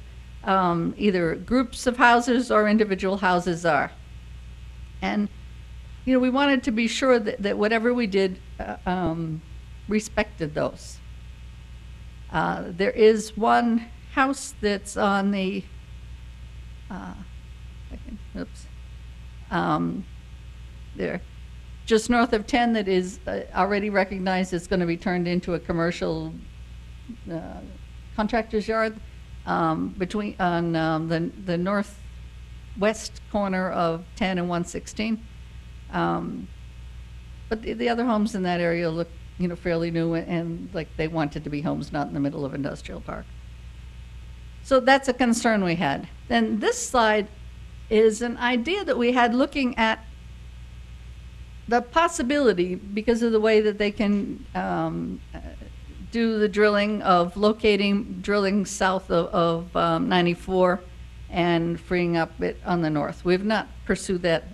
either groups of houses or individual houses are. And, you know, we wanted to be sure that whatever we did respected those. There is one house that's on the, there, just north of 10 that is already recognized as going to be turned into a commercial contractor's yard between on the northwest corner of 10 and 116. But the other homes in that area look, you know, fairly new and like they wanted to be homes not in the middle of industrial park. So that's a concern we had. Then this slide is an idea that we had looking at the possibility, because of the way that they can do the drilling of drilling south of 94 and freeing up it on the north. We've not pursued that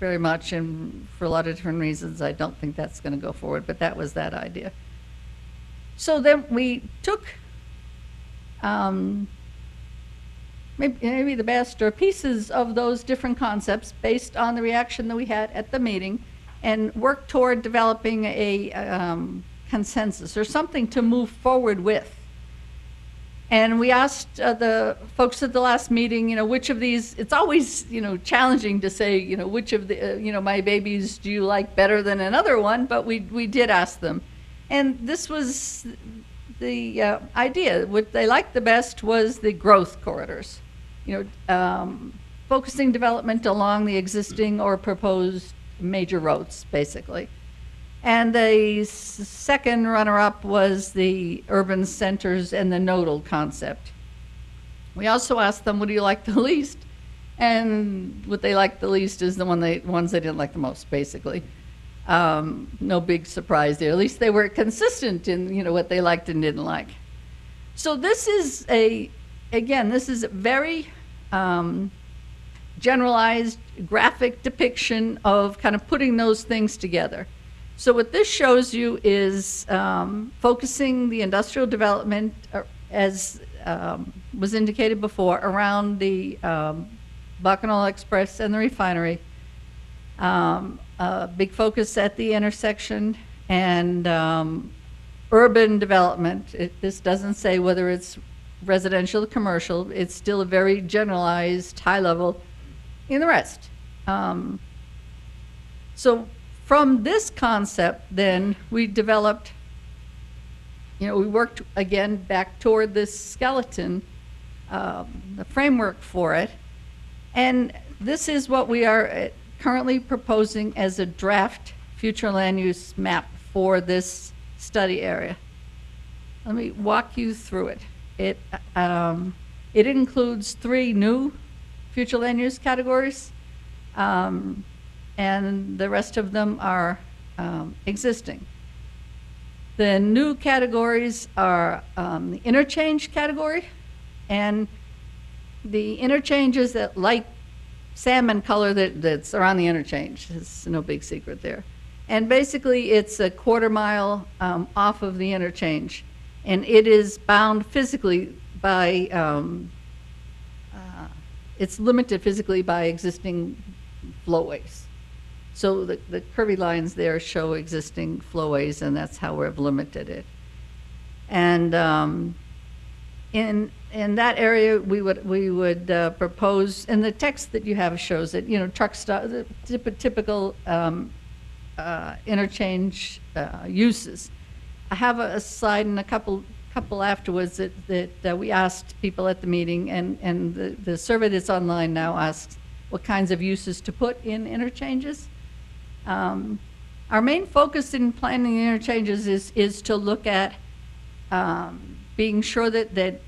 very much, and for a lot of different reasons, I don't think that's going to go forward, but that was that idea. So then we took maybe the best or pieces of those different concepts based on the reaction that we had at the meeting and worked toward developing a consensus or something to move forward with. And we asked the folks at the last meeting, you know, which of these, it's always, you know, challenging to say, you know, which of the, you know, my babies do you like better than another one, but we did ask them. And this was the idea. What they liked the best was the growth corridors, you know, focusing development along the existing or proposed major roads, basically. And the second runner-up was the urban centers and the nodal concept. We also asked them, what do you like the least? And what they liked the least is the ones they didn't like the most, basically. No big surprise there. At least they were consistent in, you know, what they liked and didn't like. So this is again, this is a very generalized graphic depiction of kind of putting those things together. So what this shows you is focusing the industrial development, as was indicated before, around the Bacchanal Express and the refinery. Big focus at the intersection and urban development. This doesn't say whether it's residential or commercial. It's still a very generalized, high level in the rest. So from this concept, then, we developed, you know, we worked again back toward this skeleton, the framework for it. And this is what we are currently proposing as a draft future land use map for this study area. Let me walk you through it. It includes 3 new future land use categories. And the rest of them are existing. The new categories are the interchange category, and the interchange is that light salmon color that's around the interchange. It's no big secret there. And basically it's a quarter mile off of the interchange, and it is bound physically by, it's limited physically by existing flowways. So the curvy lines there show existing flowways, and that's how we've limited it. And in that area, we would propose, and the text that you have shows it, you know, truck stop, the typical interchange uses. I have a slide and a couple afterwards that we asked people at the meeting, and the survey that's online now asks what kinds of uses to put in interchanges. Our main focus in planning interchanges is to look at being sure that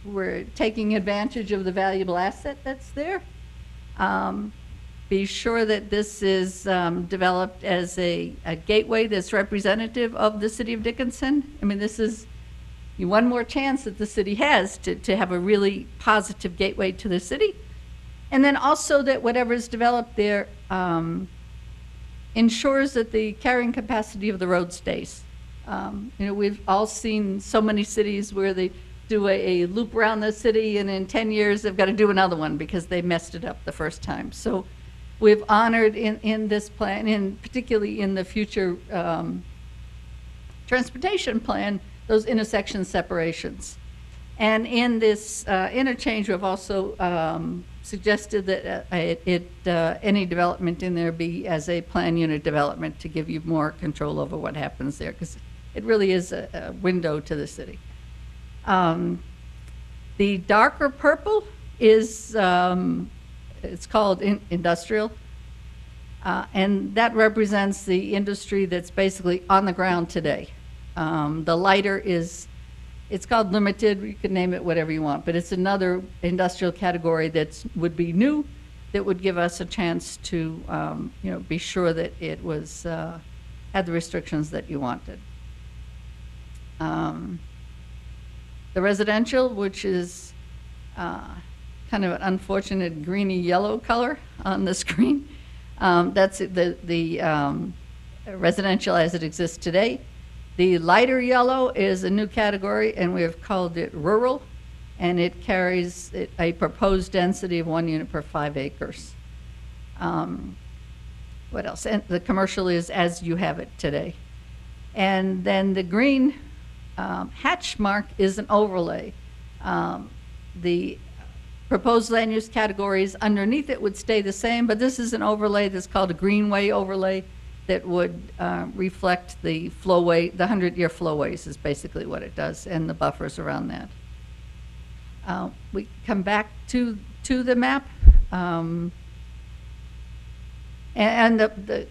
we're taking advantage of the valuable asset that's there. Be sure that this is developed as a gateway that's representative of the city of Dickinson. I mean, this is one more chance that the city has to have a really positive gateway to the city. And then also that whatever is developed there ensures that the carrying capacity of the road stays. We've all seen so many cities where they do a loop around the city, and in 10 years they've got to do another one because they messed it up the first time. So we've honored in this plan, and particularly in the future transportation plan, those intersection separations. And in this interchange, we've also suggested that any development in there be as a plan unit development to give you more control over what happens there, because it really is a window to the city. The darker purple is, it's called industrial, and that represents the industry that's basically on the ground today. The lighter is, it's called limited, you can name it whatever you want, but it's another industrial category that would be new, that would give us a chance to be sure that it was had the restrictions that you wanted. The residential, which is kind of an unfortunate greeny yellow color on the screen, that's the residential as it exists today. The lighter yellow is a new category, and we have called it rural, and it carries a proposed density of 1 unit per 5 acres. What else? And the commercial is as you have it today. And then the green hatch mark is an overlay. The proposed land use categories underneath it would stay the same, but this is an overlay that's called a greenway overlay that would reflect the flowway, the 100-year flowways is basically what it does, and the buffers around that. We come back to the map, and the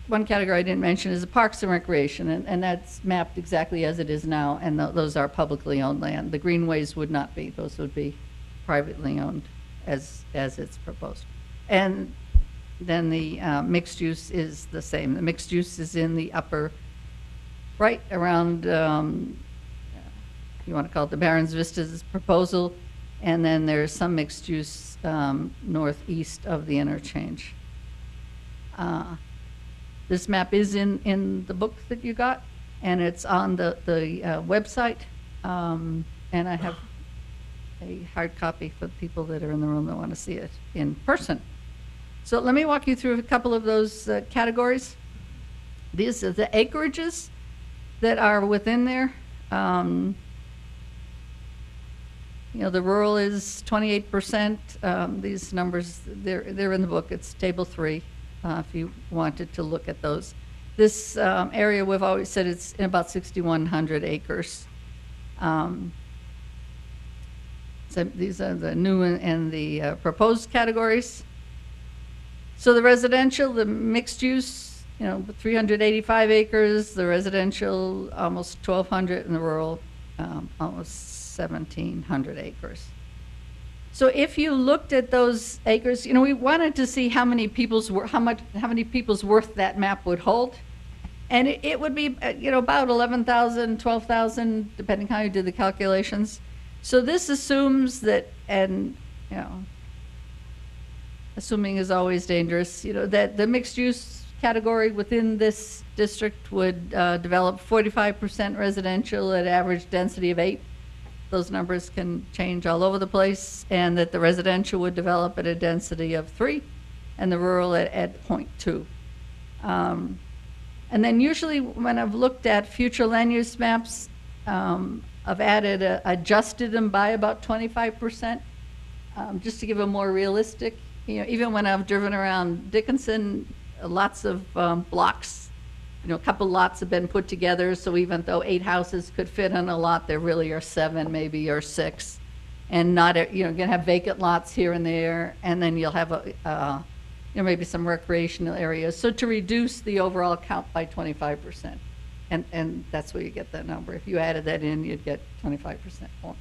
one category I didn't mention is the parks and recreation, and that's mapped exactly as it is now, and those are publicly owned land. The greenways would not be; those would be privately owned, as it's proposed. And then the mixed use is the same. The mixed use is in the upper right around, you want to call it the Barron's Vistas proposal, and then there's some mixed use northeast of the interchange. This map is in the book that you got, and it's on the website, and I have a hard copy for the people that are in the room that want to see it in person. So let me walk you through a couple of those categories. These are the acreages that are within there. The rural is 28%. These numbers, they're in the book. It's table 3, if you wanted to look at those. This area, we've always said it's in about 6,100 acres. So these are the new and the proposed categories. So the residential, the mixed use, 385 acres, the residential almost 1,200, and the rural almost 1,700 acres. So if you looked at those acres, we wanted to see how many people's worth that map would hold, and it would be about 11,000, 12,000, depending how you did the calculations. So this assumes that, and assuming is always dangerous, that the mixed use category within this district would develop 45% residential at average density of 8. Those numbers can change all over the place, and that the residential would develop at a density of 3 and the rural at 0.2. And then usually when I've looked at future land use maps, I've adjusted them by about 25%, just to give a more realistic. Even when I've driven around Dickinson, lots of blocks, a couple lots have been put together, so even though 8 houses could fit on a lot, there really are 7 maybe, or 6. And not, you're going to have vacant lots here and there, and then you'll have maybe some recreational areas. So to reduce the overall count by 25%. And that's where you get that number. If you added that in, you'd get 25% more.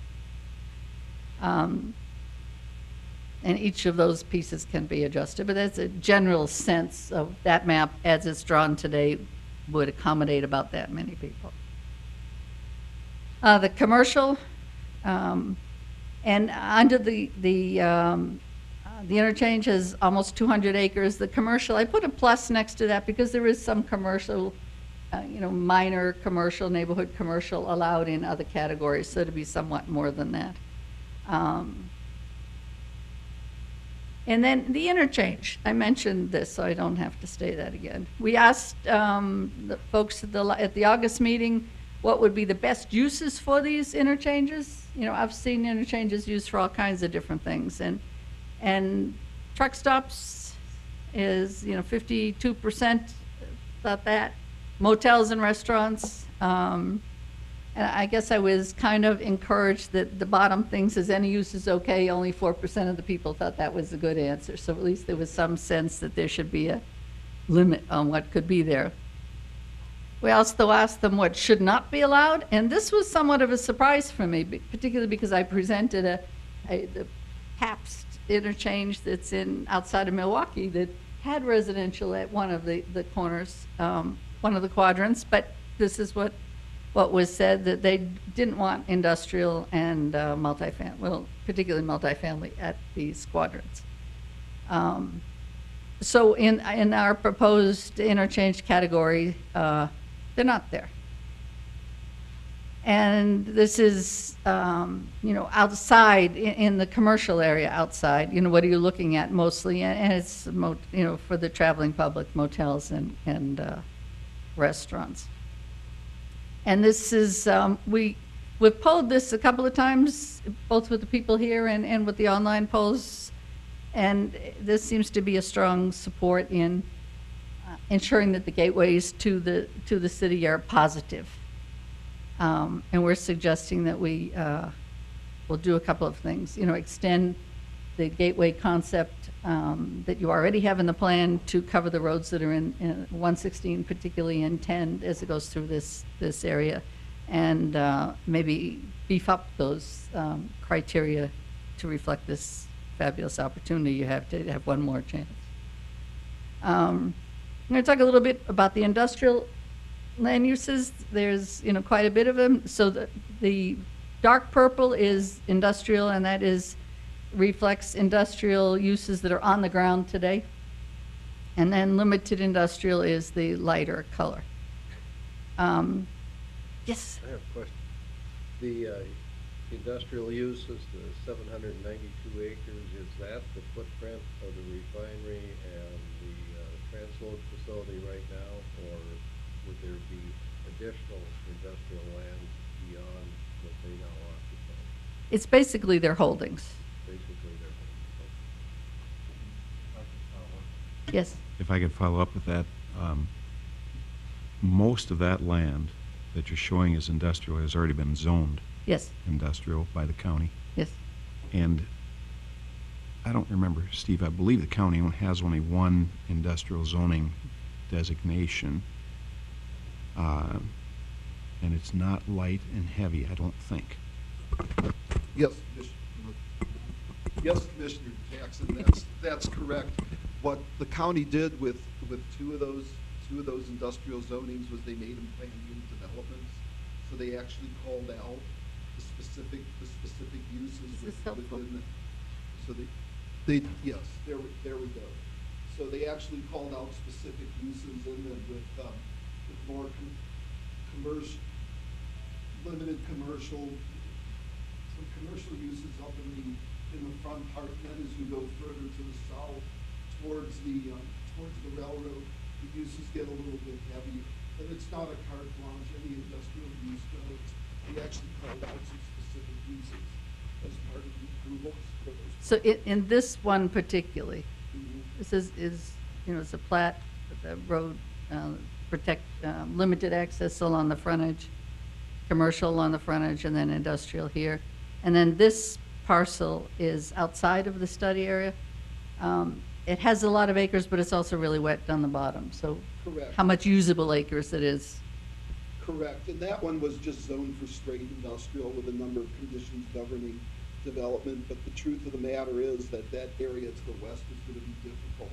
And each of those pieces can be adjusted, but that's a general sense of that map as it's drawn today would accommodate about that many people. The commercial, and under the The interchange is almost 200 acres. The commercial, I put a plus next to that because there is some commercial, minor commercial, neighborhood commercial allowed in other categories, so to be somewhat more than that. And then the interchange, I mentioned this, so I don't have to say that again. We asked the folks at the August meeting what would be the best uses for these interchanges. I've seen interchanges used for all kinds of different things, and truck stops is 52% thought that. Motels and restaurants. And I guess I was kind of encouraged that the bottom thing says any use is okay. Only 4% of the people thought that was a good answer. So at least there was some sense that there should be a limit on what could be there. We also asked them what should not be allowed, and this was somewhat of a surprise for me, particularly because I presented the Pabst interchange that's outside of Milwaukee that had residential at one of the corners, one of the quadrants, but this is what was said, that they didn't want industrial and multifamily, well, particularly multifamily at these quadrants. So in our proposed interchange category, they're not there. And this is, outside in the commercial area outside. What are you looking at mostly? And it's, for the traveling public, motels and restaurants. And this is, we've polled this a couple of times, both with the people here and with the online polls, and this seems to be a strong support in ensuring that the gateways to the city are positive. And we're suggesting that we will do a couple of things, extend the gateway concept that you already have in the plan to cover the roads that are in 116, particularly in 10, as it goes through this area, and maybe beef up those criteria to reflect this fabulous opportunity you have to have one more chance. I'm going to talk a little bit about the industrial land uses. There's quite a bit of them. So the dark purple is industrial, and that reflects industrial uses that are on the ground today. And then limited industrial is the lighter color. Yes? I have a question. The industrial uses, the 792 acres, is that the footprint of the refinery and the transload facility right now, or would there be additional industrial land beyond what they now occupy? It's basically their holdings. Basically, they're Yes. If I could follow up with that, most of that land that you're showing as industrial has already been zoned Yes. industrial by the county. Yes. And I don't remember, Steve, I believe the county has only one industrial zoning designation. And it's not light and heavy, I don't think. Yes, Commissioner Jackson, that's correct. What the county did with two of those industrial zonings was they made them planned unit developments. So they actually called out the specific uses Is this helpful? within so they yes, there we go. So they actually called out specific uses in them with more commercial, limited commercial, some commercial uses up in the front part. Then as you go further to the south towards the railroad, the uses get a little bit heavier. But it's not a carte blanche, any industrial use goes. We actually called out some specific uses as part of the approvals for those. So in this one particularly, Mhm. this is it's a plat, the road protect limited access along the frontage, commercial along the frontage, and then industrial here. And then this parcel is outside of the study area. It has a lot of acres, but it's also really wet down the bottom. So Correct. how much usable acres it is. Correct, and that one was just zoned for straight industrial with a number of conditions governing development, but the truth of the matter is that area to the west is going to be difficult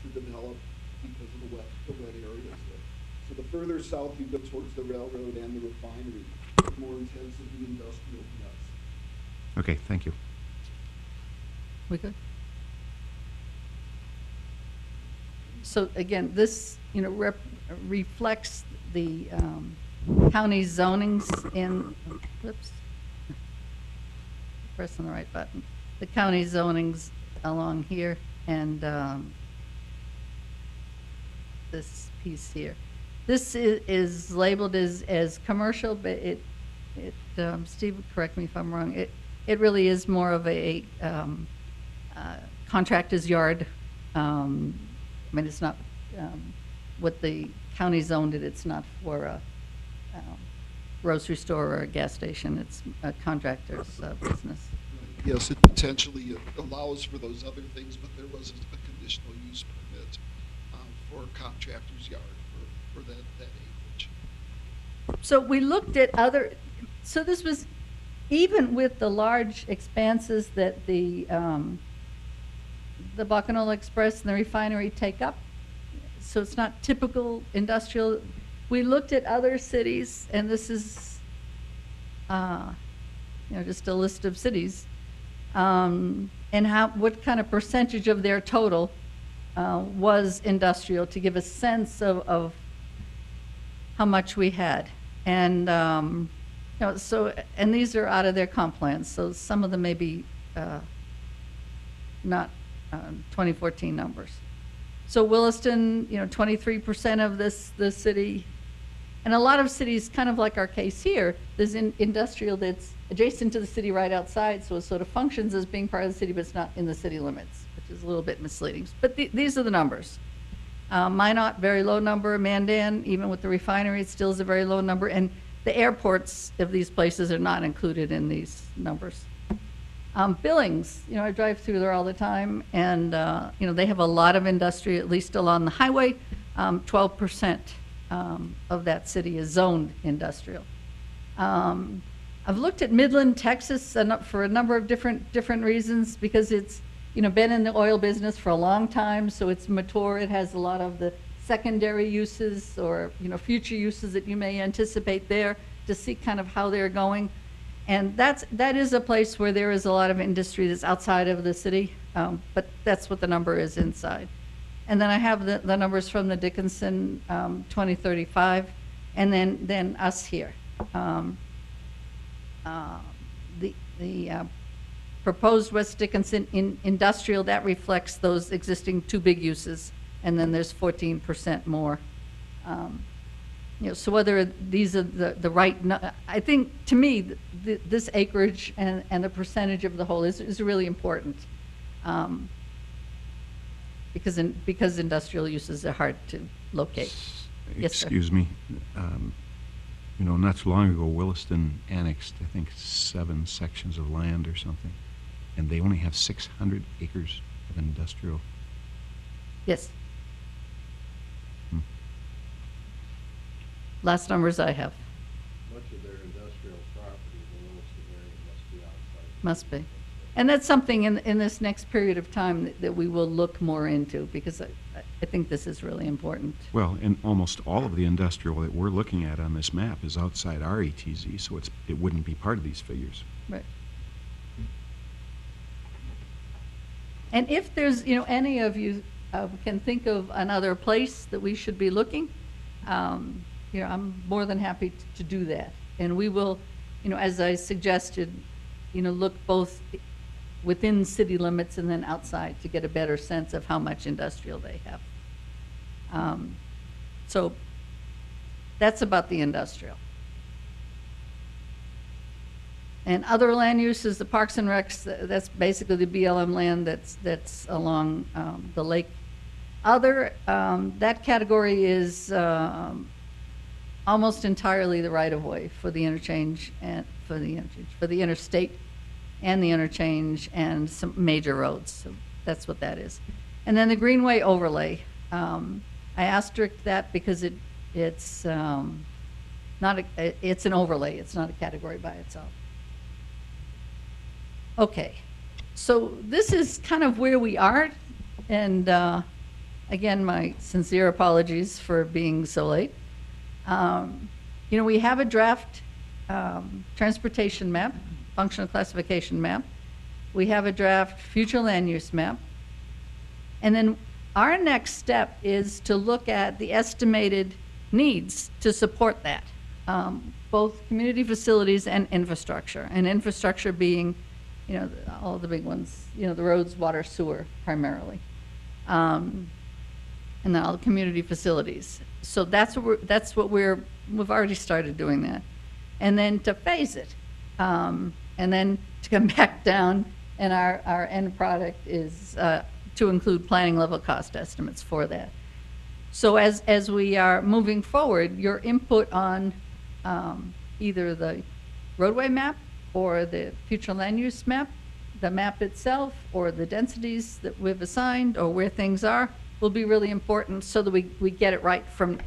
to develop because of the wet areas there. So the further south you go towards the railroad and the refinery, the more intensive the industrial gets. Okay, thank you. We good? So again, this, reflects the county zonings in, whoops, pressing the right button. The county zonings along here and this piece here. This is labeled as commercial, but Steve, correct me if I'm wrong, it really is more of a contractor's yard. I mean, it's not what the county zoned it. It's not for a grocery store or a gas station. It's a contractor's business. Yes, it potentially allows for those other things, but there was a conditional use permit for a contractor's yard for that acreage. So we looked at other, so this was, even with the large expanses that the Bacchanal Express and the refinery take up, so it's not typical industrial. We looked at other cities, and this is, just a list of cities, and what kind of percentage of their total was industrial, to give a sense of how much we had. And and these are out of their comp plans, so some of them may be not 2014 numbers. So Williston, 23% of the city, and a lot of cities, kind of like our case here, there's industrial that's adjacent to the city right outside, so it sort of functions as being part of the city, but it's not in the city limits, which is a little bit misleading. But these are the numbers. Minot, very low number. Mandan, even with the refinery, it still is a very low number. And the airports of these places are not included in these numbers. Billings, I drive through there all the time, and they have a lot of industry, at least along the highway. 12% of that city is zoned industrial. I've looked at Midland, Texas, for a number of different reasons, because it's been in the oil business for a long time, so it's mature. It has a lot of the secondary uses or future uses that you may anticipate there, to see kind of how they're going. And that is a place where there is a lot of industry that's outside of the city, but that's what the number is inside. And then I have the numbers from the Dickinson 2035, and then us here. The proposed West Dickinson industrial, that reflects those existing two big uses, and then there's 14% more. So whether these are the right, I think, to me, this acreage and the percentage of the whole is really important, because industrial uses are hard to locate. Yes, sir. Excuse me. Not too long ago, Williston annexed, I think, 7 sections of land or something, and they only have 600 acres of industrial. Yes. Last numbers I have. Much of their industrial property in the Williston area must be outside. Must be. And that's something in this next period of time that we will look more into, because I think this is really important. Well, and almost all of the industrial that we're looking at on this map is outside our ETZ, so it wouldn't be part of these figures. Right. And if there's, any of you can think of another place that we should be looking, I'm more than happy to do that. And we will, as I suggested, look both within city limits and then outside to get a better sense of how much industrial they have. So that's about the industrial. And other land uses, the Parks and Recs, that's basically the BLM land that's along the lake. Other, that category is almost entirely the right-of-way for the interchange and for the interstate and the interchange and some major roads. So that's what that is. And then the Greenway overlay. I asterisked that because it's it's an overlay. It's not a category by itself. Okay, so this is kind of where we are, and again, my sincere apologies for being so late. We have a draft transportation map, functional classification map. We have a draft future land use map. And then our next step is to look at the estimated needs to support that, both community facilities and infrastructure. And infrastructure being, you know, all the big ones, you know, the roads, water, sewer primarily. And then all the community facilities. So we've already started doing that. And then to phase it, and then to come back down, and our end product is to include planning level cost estimates for that. So as we are moving forward, your input on either the roadway map or the future land use map, the map itself, or the densities that we've assigned, or where things are, will be really important so that we get it right from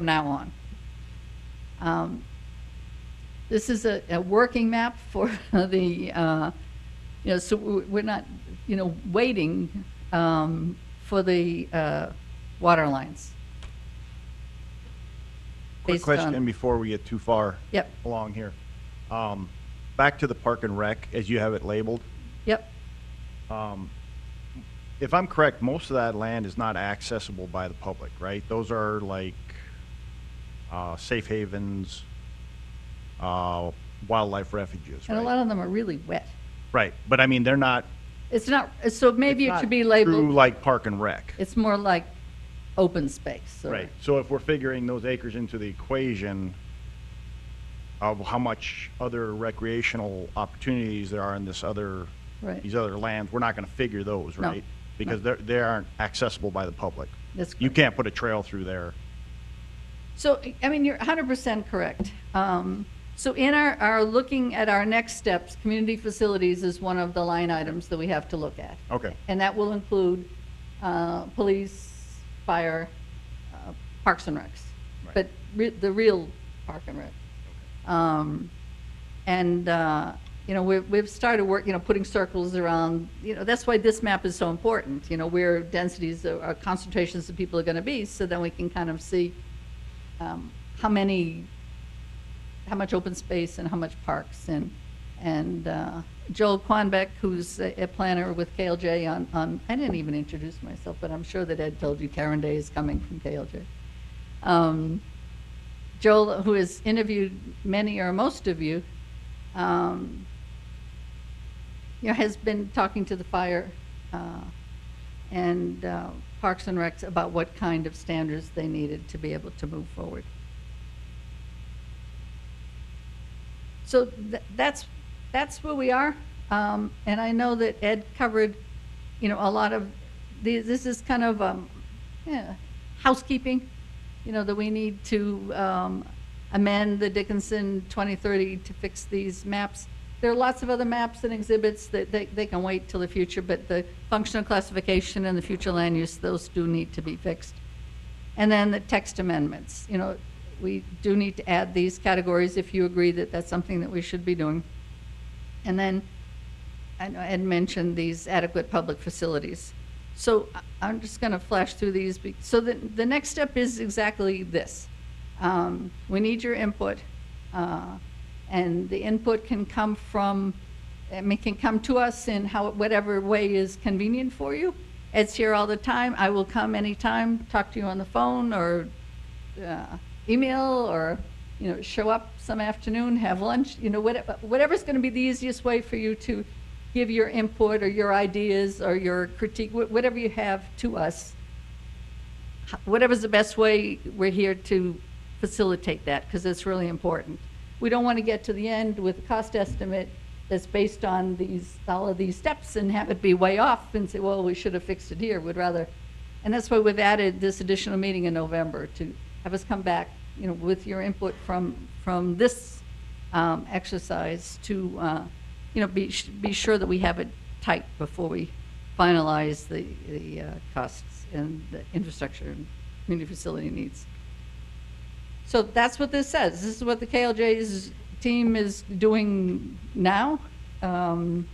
now on. This is a working map for the, so we're not, waiting for the water lines. Quick Based question on- before we get too far Yep, along here. Back to the Park and Rec, as you have it labeled. yep. If I'm correct, most of that land is not accessible by the public, right? Those are like safe havens, wildlife refuges, And a right? lot of them are really wet. Right, but I mean, they're not. It's not, so maybe it's it not should be True labeled, like Park and Rec. it's more like open space. or- Right, so if we're figuring those acres into the equation of how much other recreational opportunities there are in these other lands, we're not gonna figure those, No, right? Because they aren't accessible by the public. That's You correct. can't put a trail through there. So, I mean, you're 100% correct. So in our looking at our next steps, community facilities is one of the line items that we have to look at. Okay, And that will include police, fire, parks and recs. Right. But the real park and rec. We've started work, putting circles around, that's why this map is so important, where densities or concentrations of people are going to be, so then we can kind of see how much open space and how much parks. And Joel Quanbeck, who's a planner with KLJ on, I didn't even introduce myself, but I'm sure that Ed told you Karen Day is coming from KLJ. Joel, who has interviewed many or most of you, has been talking to the fire and Parks and Recs about what kind of standards they needed to be able to move forward. So that's where we are. And I know that Ed covered, a lot of these. This is kind of housekeeping, that we need to amend the Dickinson 2030 to fix these maps. There are lots of other maps and exhibits that they can wait till the future, but the functional classification and the future land use, those do need to be fixed. And then the text amendments, we do need to add these categories if you agree that that's something that we should be doing. And then, I know Ed mentioned these adequate public facilities. So I'm just going to flash through these. So the next step is exactly this. We need your input, and the input can come can come to us in whatever way is convenient for you. Ed's here all the time. I will come anytime, talk to you on the phone or email, or show up some afternoon, have lunch. Whatever's going to be the easiest way for you to give your input or your ideas or your critique, whatever you have to us. Whatever's the best way, we're here to facilitate that, because it's really important. We don't want to get to the end with a cost estimate that's based on all of these steps and have it be way off and say, well, we should have fixed it here. We'd rather, and that's why we've added this additional meeting in November, to have us come back, with your input from this exercise to, be sure that we have it tight before we finalize the costs and the infrastructure and community facility needs. So that's what this says. This is what the KLJ's team is doing now. The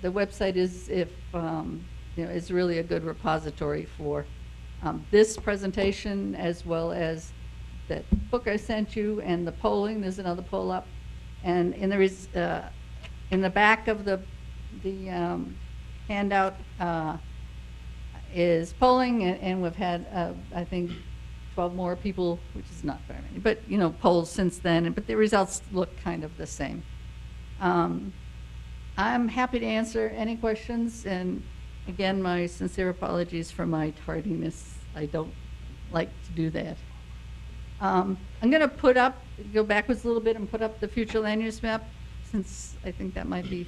website is really a good repository for this presentation, as well as that book I sent you and the polling. There's another poll up, and there is in the back of the handout is polling, and we've had, I think, 12 more people, which is not very many, but, you know, polls since then, but the results look kind of the same. I'm happy to answer any questions, and again, my sincere apologies for my tardiness. I don't like to do that. I'm going to go backwards a little bit and put up the future land use map, since I think that might be.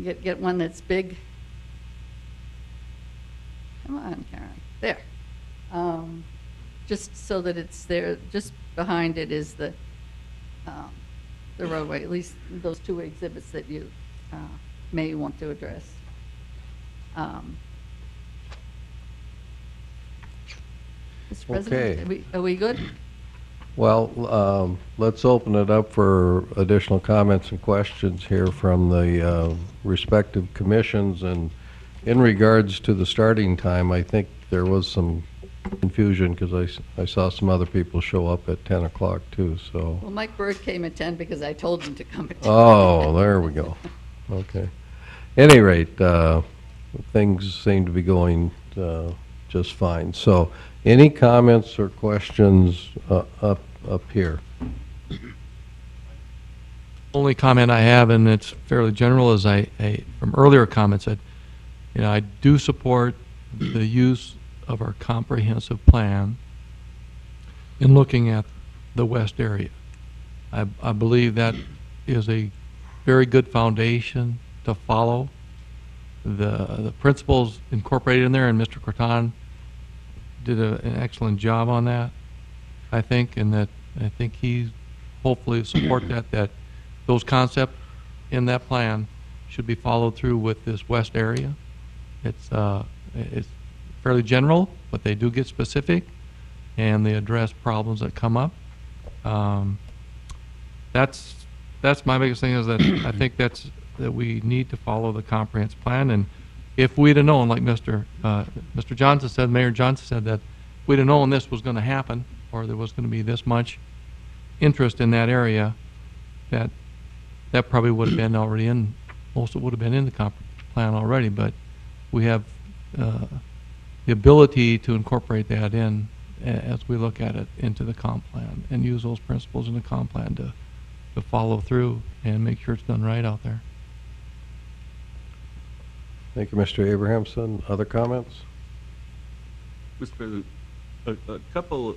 Get one that's big. Come on, Karen. There. Just so that it's there. Just behind it is the roadway. At least those two exhibits that you may want to address. Mr. President, are we good? Well, let's open it up for additional comments and questions here from the respective commissions. And in regards to the starting time, I think there was some confusion because I saw some other people show up at 10 o'clock too, so. Well, Mike Bird came at 10 because I told him to come at 10. Oh, there we go. Okay. Any rate, things seem to be going just fine. So any comments or questions up here? Only comment I have, and it's fairly general, is from earlier comments that, you know, I do support the use of our comprehensive plan in looking at the west area. I believe that is a very good foundation to follow. The principles incorporated in there, and Mr. Croton did an excellent job on that, I think, and that I think he hopefully support that those concepts in that plan should be followed through with this west area. It's fairly general, but they do get specific, and they address problems that come up. That's my biggest thing, is that I think that we need to follow the comprehensive plan. And if we'd have known, like Mr. Johnson said, Mayor Johnson said, that we'd have known this was going to happen, or there was going to be this much interest in that area, that probably would have been already in, most of it would have been in the comp plan already. But we have the ability to incorporate that in as we look at it into the comp plan, and use those principles in the comp plan to follow through and make sure it's done right out there. Thank you, Mr. Abrahamson. Other comments? Mr. President, a couple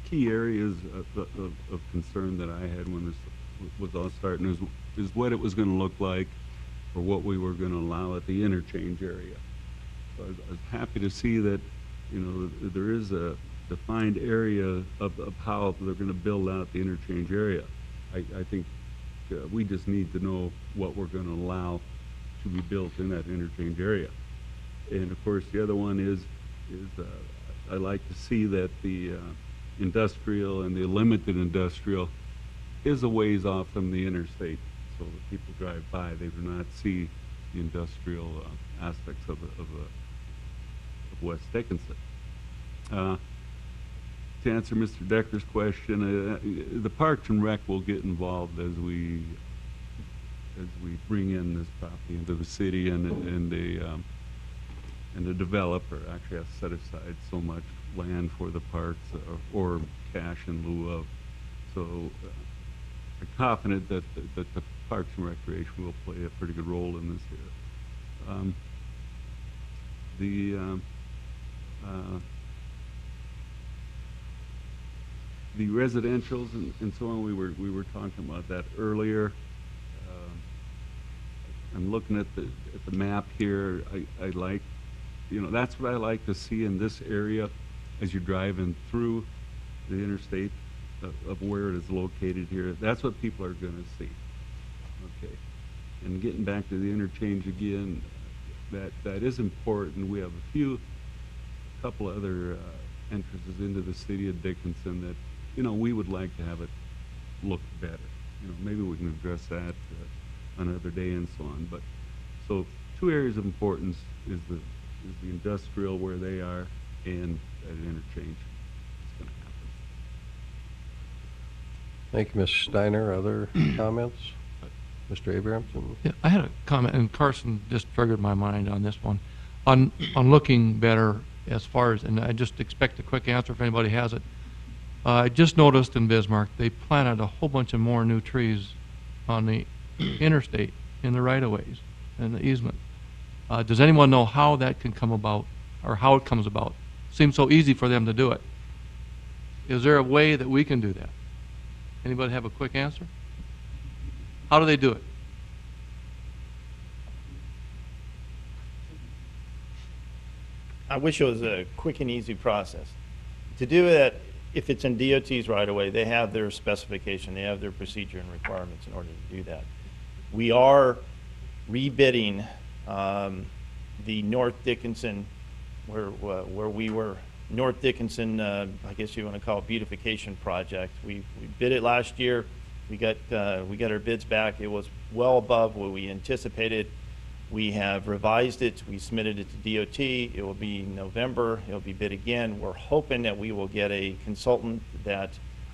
key areas of concern that I had when this was all starting is what it was going to look like, or what we were going to allow at the interchange area. So I was happy to see that, you know, there is a defined area of how they're going to build out the interchange area. I think we just need to know what we're going to allow to be built in that interchange area. And of course, the other one is I like to see that the industrial and the limited industrial is a ways off from the interstate, so that people drive by, they do not see the industrial aspects of West Dickinson. To answer Mr. Decker's question, the Parks and Rec will get involved as we bring in this property into the city, and the developer actually has set aside so much land for the parks, or cash in lieu of. So I'm confident that the Parks and Recreation will play a pretty good role in this here. The residentials and so on, we were talking about that earlier. I'm looking at the map here. I like, you know, that's what I like to see in this area as you're driving through the interstate of where it is located here. That's what people are going to see. Okay, and getting back to the interchange again, that is important. We have a couple other entrances into the city of Dickinson that, you know, we would like to have it look better. You know, maybe we can address that another day and so on. But so two areas of importance is the industrial where they are, and that interchange is going to happen. Thank you, Mr. Steiner. Other comments? Mr. Abrahamson? Yeah, I had a comment, and Carson just triggered my mind on this one. On looking better as far as, and I just expect a quick answer if anybody has it. I just noticed in Bismarck, they planted a whole bunch of more new trees on the interstate in the right-of-ways and the easement. Does anyone know how that can come about, or how it comes about? Seems so easy for them to do it. Is there a way that we can do that? Anybody have a quick answer? How do they do it? I wish it was a quick and easy process. To do it, if it's in DOT's right away, they have their specification, they have their procedure and requirements in order to do that. We are rebidding the North Dickinson, where we were, North Dickinson, I guess you want to call it beautification project. We bid it last year. We got our bids back. It was well above what we anticipated. We have revised it. We submitted it to DOT. It will be November. It will be bid again. We're hoping that we will get a consultant that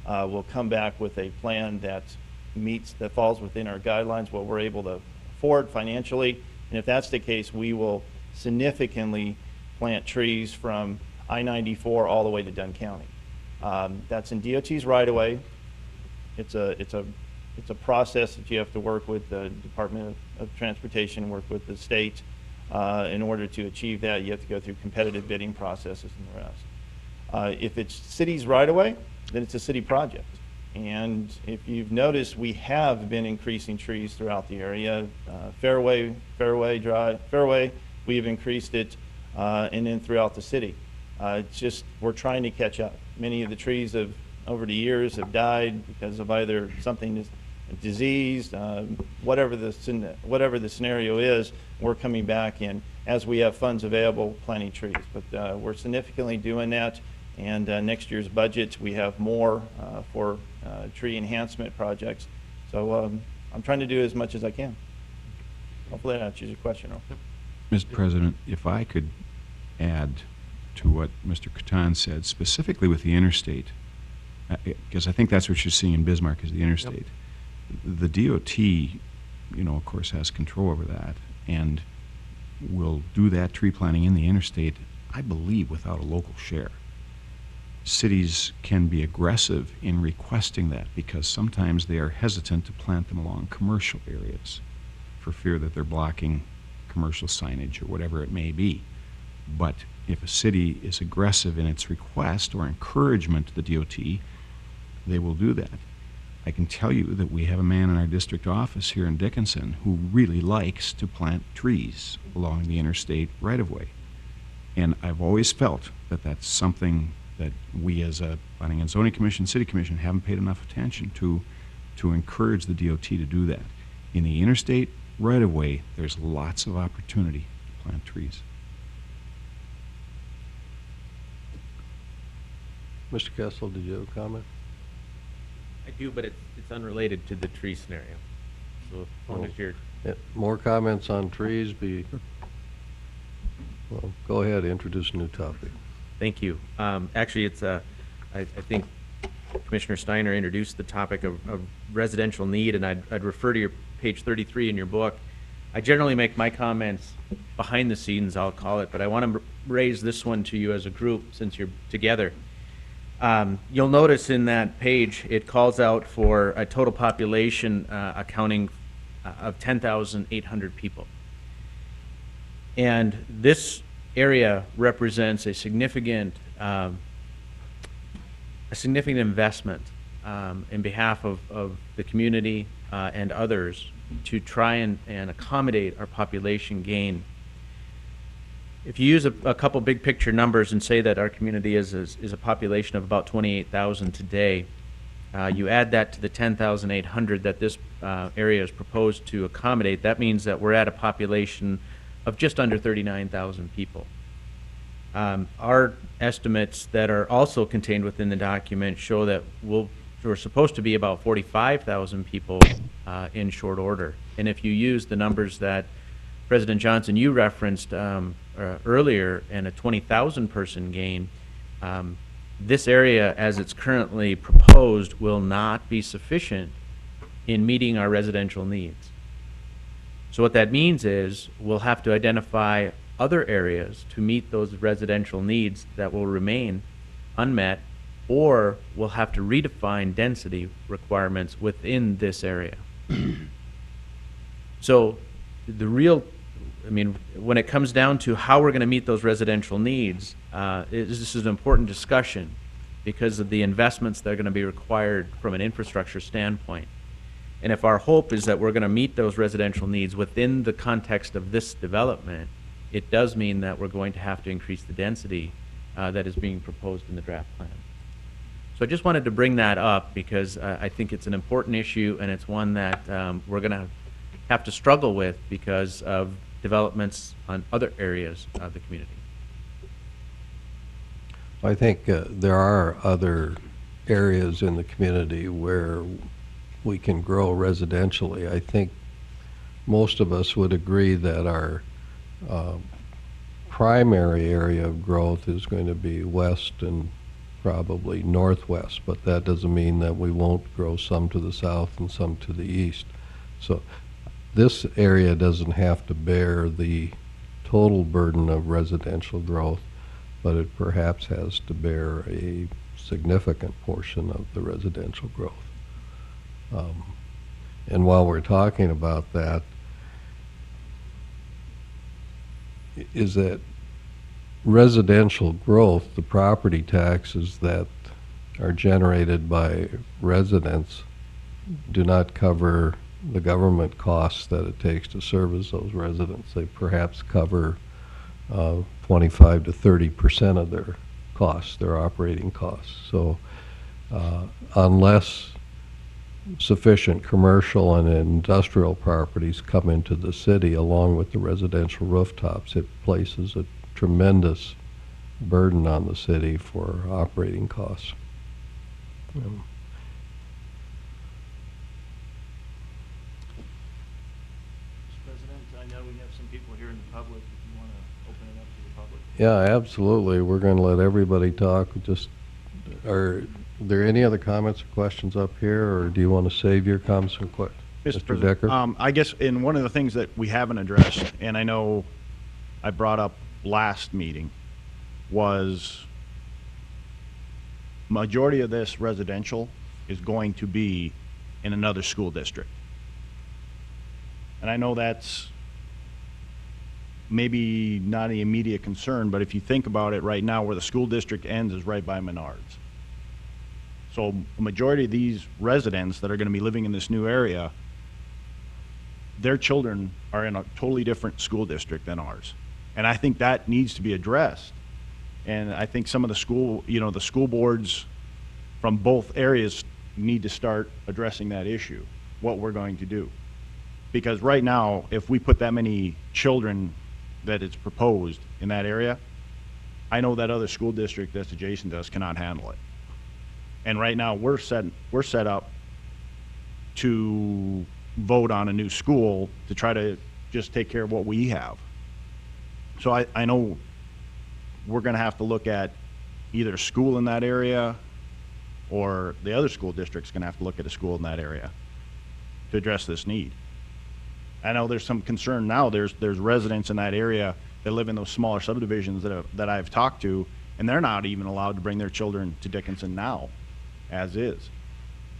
will come back with a plan that falls within our guidelines, what we're able to afford financially. And if that's the case, we will significantly plant trees from I-94 all the way to Dunn County. That's in DOT's right away. It's a process that you have to work with the Department of Transportation, work with the state. In order to achieve that, you have to go through competitive bidding processes and the rest. If it's city's right away, then it's a city project. And if you've noticed, we have been increasing trees throughout the area. Fairway Drive, we've increased it, and then throughout the city. It's just, we're trying to catch up. Many of the trees have, over the years, have died because of either something that's diseased, whatever the scenario is. We're coming back, and as we have funds available, planting trees. But we're significantly doing that, and next year's budget, we have more for tree enhancement projects. So I'm trying to do as much as I can. Hopefully that answers your question, Earl. Mr. President, if I could add to what Mr. Catan said, specifically with the interstate, because I think that's what you're seeing in Bismarck is the interstate. Yep. The DOT, of course, has control over that, and will do that tree planting in the interstate, I believe, without a local share. Cities can be aggressive in requesting that because sometimes they are hesitant to plant them along commercial areas for fear that they're blocking commercial signage or whatever it may be. But if a city is aggressive in its request or encouragement to the DOT, they will do that. I can tell you that we have a man in our district office here in Dickinson who really likes to plant trees along the interstate right-of-way. And I've always felt that that's something that we as a Planning and Zoning Commission, City Commission, haven't paid enough attention to encourage the DOT to do that. In the interstate right-of-way, there's lots of opportunity to plant trees. Mr. Kessel, did you have a comment? I do, but it's unrelated to the tree scenario. So as long as you're... More comments on trees? Well, go ahead, introduce a new topic. Thank you. Actually, it's I think Commissioner Steiner introduced the topic of residential need, and I'd refer to your page 33 in your book. I generally make my comments behind the scenes, I'll call it, but I want to raise this one to you as a group since you're together. You'll notice in that page it calls out for a total population accounting of 10,800 people. And this area represents a significant investment in behalf of the community and others to try and accommodate our population gain. If you use a couple big picture numbers and say that our community is a population of about 28,000 today, you add that to the 10,800 that this area is proposed to accommodate, that means that we're at a population of just under 39,000 people. Our estimates that are also contained within the document show that we're supposed to be about 45,000 people in short order. And if you use the numbers that President Johnson, you referenced earlier, and a 20,000 person gain, this area, as it's currently proposed, will not be sufficient in meeting our residential needs. So what that means is we'll have to identify other areas to meet those residential needs that will remain unmet, or we'll have to redefine density requirements within this area. So the real, I mean, when it comes down to how we're going to meet those residential needs, this is an important discussion because of the investments that are going to be required from an infrastructure standpoint. And if our hope is that we're going to meet those residential needs within the context of this development, it does mean that we're going to have to increase the density that is being proposed in the draft plan. So I just wanted to bring that up because I think it's an important issue, and it's one that we're going to have to struggle with because of developments on other areas of the community. I think there are other areas in the community where we can grow residentially. I think most of us would agree that our primary area of growth is going to be west and probably northwest, but that doesn't mean that we won't grow some to the south and some to the east. So this area doesn't have to bear the total burden of residential growth, but it perhaps has to bear a significant portion of the residential growth. And while we're talking about that, is that residential growth, the property taxes that are generated by residents do not cover the government costs that it takes to service those residents. They perhaps cover 25 to 30% of their costs, their operating costs. So unless sufficient commercial and industrial properties come into the city along with the residential rooftops, it places a tremendous burden on the city for operating costs. Mr. President, I know we have some people here in the public. If you want to open it up to the public. Yeah, absolutely. We're going to let everybody talk. Just, are there any other comments or questions up here, or do you want to save your comments and questions? Mr. Decker? I guess in one of the things that we haven't addressed, and I know I brought up last meeting, was majority of this residential is going to be in another school district. And I know that's maybe not an immediate concern, but if you think about it, right now where the school district ends is right by Menards. So a majority of these residents that are going to be living in this new area, their children are in a totally different school district than ours. And I think that needs to be addressed. And I think some of the school, the school boards from both areas need to start addressing that issue, what we're going to do. Because right now, if we put that many children that it's proposed in that area, I know that other school district that's adjacent to us cannot handle it. And right now, we're set up to vote on a new school to try to just take care of what we have. So I know we're going to have to look at either a school in that area, or the other school district's going to have to look at a school in that area to address this need. I know there's some concern now. There's residents in that area that live in those smaller subdivisions that I've talked to, and they're not even allowed to bring their children to Dickinson now, as is,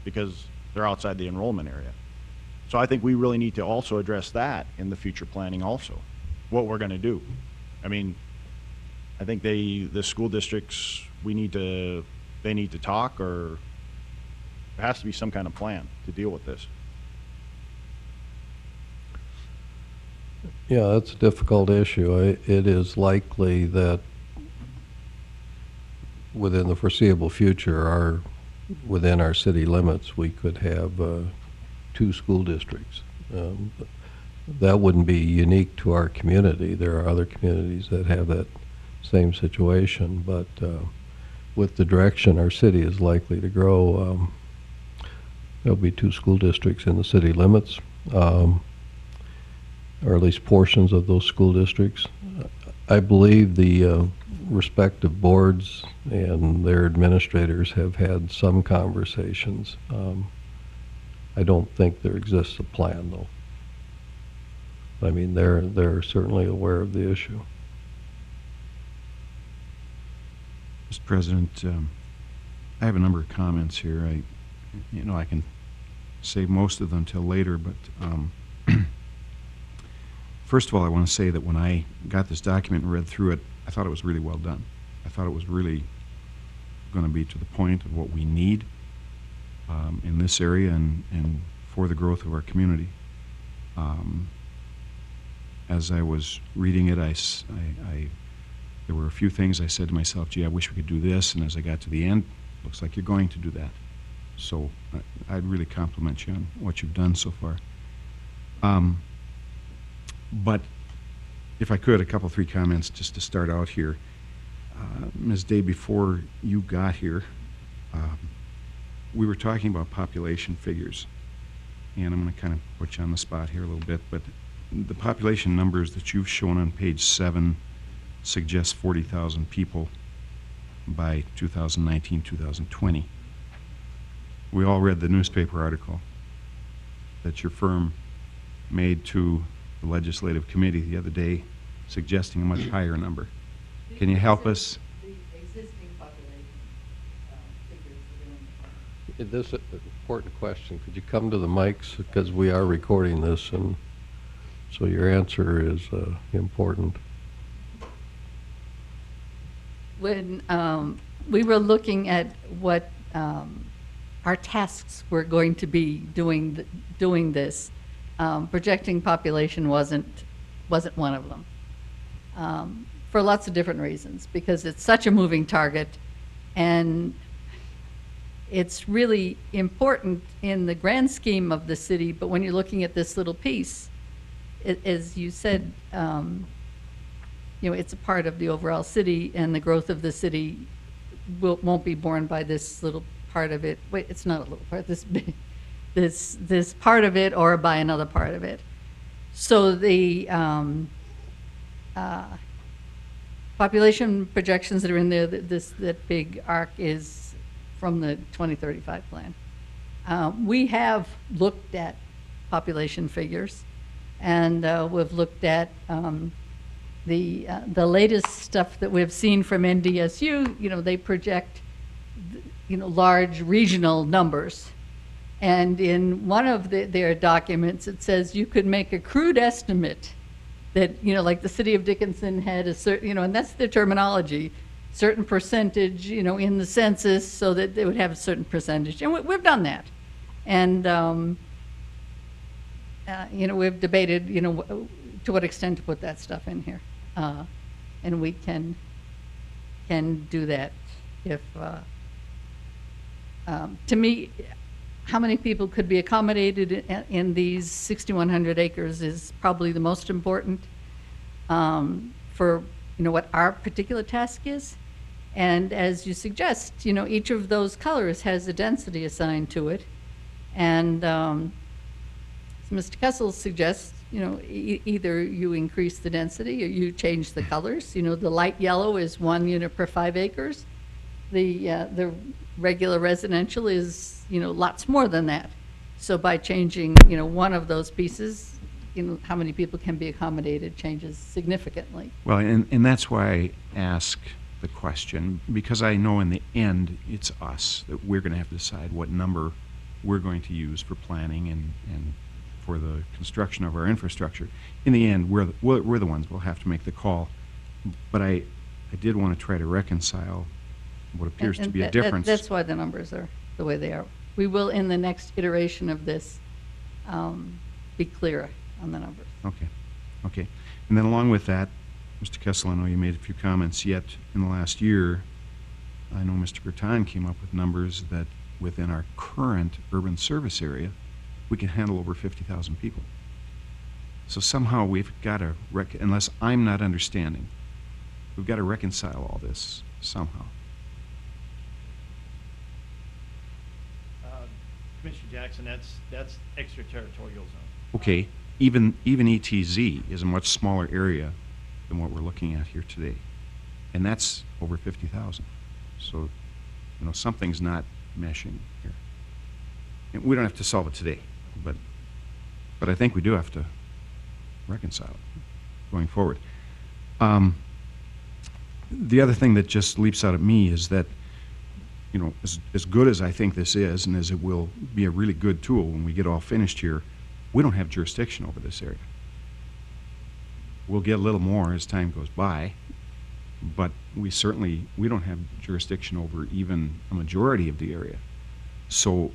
because they're outside the enrollment area. So I think we really need to also address that in the future planning also, what we're going to do. I mean, I think the school districts, they need to talk, or there has to be some kind of plan to deal with this. Yeah, that's a difficult issue. It is likely that within the foreseeable future, within our city limits, we could have 2 school districts. That wouldn't be unique to our community. There are other communities that have that same situation, but with the direction our city is likely to grow, there'll be 2 school districts in the city limits, or at least portions of those school districts. I believe the respective boards and their administrators have had some conversations. I don't think there exists a plan, though. I mean, they're certainly aware of the issue. Mr. President, I have a number of comments here. I can save most of them until later, but first of all, I want to say that when I got this document and read through it, I thought it was really well done. I thought it was really going to be to the point of what we need in this area and for the growth of our community. As I was reading it, there were a few things I said to myself, gee, I wish we could do this, and as I got to the end, looks like you're going to do that. So I'd really compliment you on what you've done so far. But if I could, three comments just to start out here. Ms. Day, before you got here, we were talking about population figures, and I'm going to kind of put you on the spot here a little bit, but the population numbers that you've shown on page 7 suggest 40,000 people by 2019, 2020. We all read the newspaper article that your firm made to the legislative committee the other day suggesting a much higher number. Can you help us? The existing population figures that are in the plan. This is an important question. Could you come to the mics, because we are recording this, and so your answer is important. When we were looking at what our tasks were going to be doing this, projecting population wasn't one of them, for lots of different reasons, because it's such a moving target, and it's really important in the grand scheme of the city, but when you're looking at this little piece, as you said, it's a part of the overall city, and the growth of the city won't be borne by this little part of it. Wait, it's not a little part. This part of it, or by another part of it. So the population projections that are in there, that big arc is from the 2035 plan. We have looked at population figures, and we've looked at the latest stuff that we've seen from NDSU. They project large regional numbers, and in one of their documents it says you could make a crude estimate that like the city of Dickinson had a certain and that's their terminology, certain percentage in the census, so that they would have a certain percentage, and we've done that, and we've debated to what extent to put that stuff in here, and we can do that if to me, how many people could be accommodated in these 6,100 acres is probably the most important for what our particular task is. And as you suggest, each of those colors has a density assigned to it, and so Mr. Kessel suggests either you increase the density or you change the colors. The light yellow is 1 unit per 5 acres. The regular residential is lots more than that. So by changing one of those pieces, how many people can be accommodated changes significantly. Well, and that's why I ask the question, because I know in the end it's us that we're going to have to decide what number we're going to use for planning and for the construction of our infrastructure. In the end, we're the ones who will have to make the call. But I did want to try to reconcile what appears to be a difference. That's why the numbers are the way they are. We will, in the next iteration of this, be clearer on the numbers. Okay. And then along with that, Mr. Kessel, I know you made a few comments, yet in the last year, I know Mr. Bertan came up with numbers that within our current urban service area, we can handle over 50,000 people. So somehow we've got to, unless I'm not understanding, we've got to reconcile all this somehow. Commissioner Jackson, that's extraterritorial zone. Okay, even ETZ is a much smaller area than what we're looking at here today. And that's over 50,000. So, you know, something's not meshing here. And we don't have to solve it today, but I think we do have to reconcile it going forward. The other thing that just leaps out at me is that, you know, as good as I think this is, and as it will be a really good tool when we get all finished here, we don't have jurisdiction over this area. We'll get a little more as time goes by, but we don't have jurisdiction over even a majority of the area. So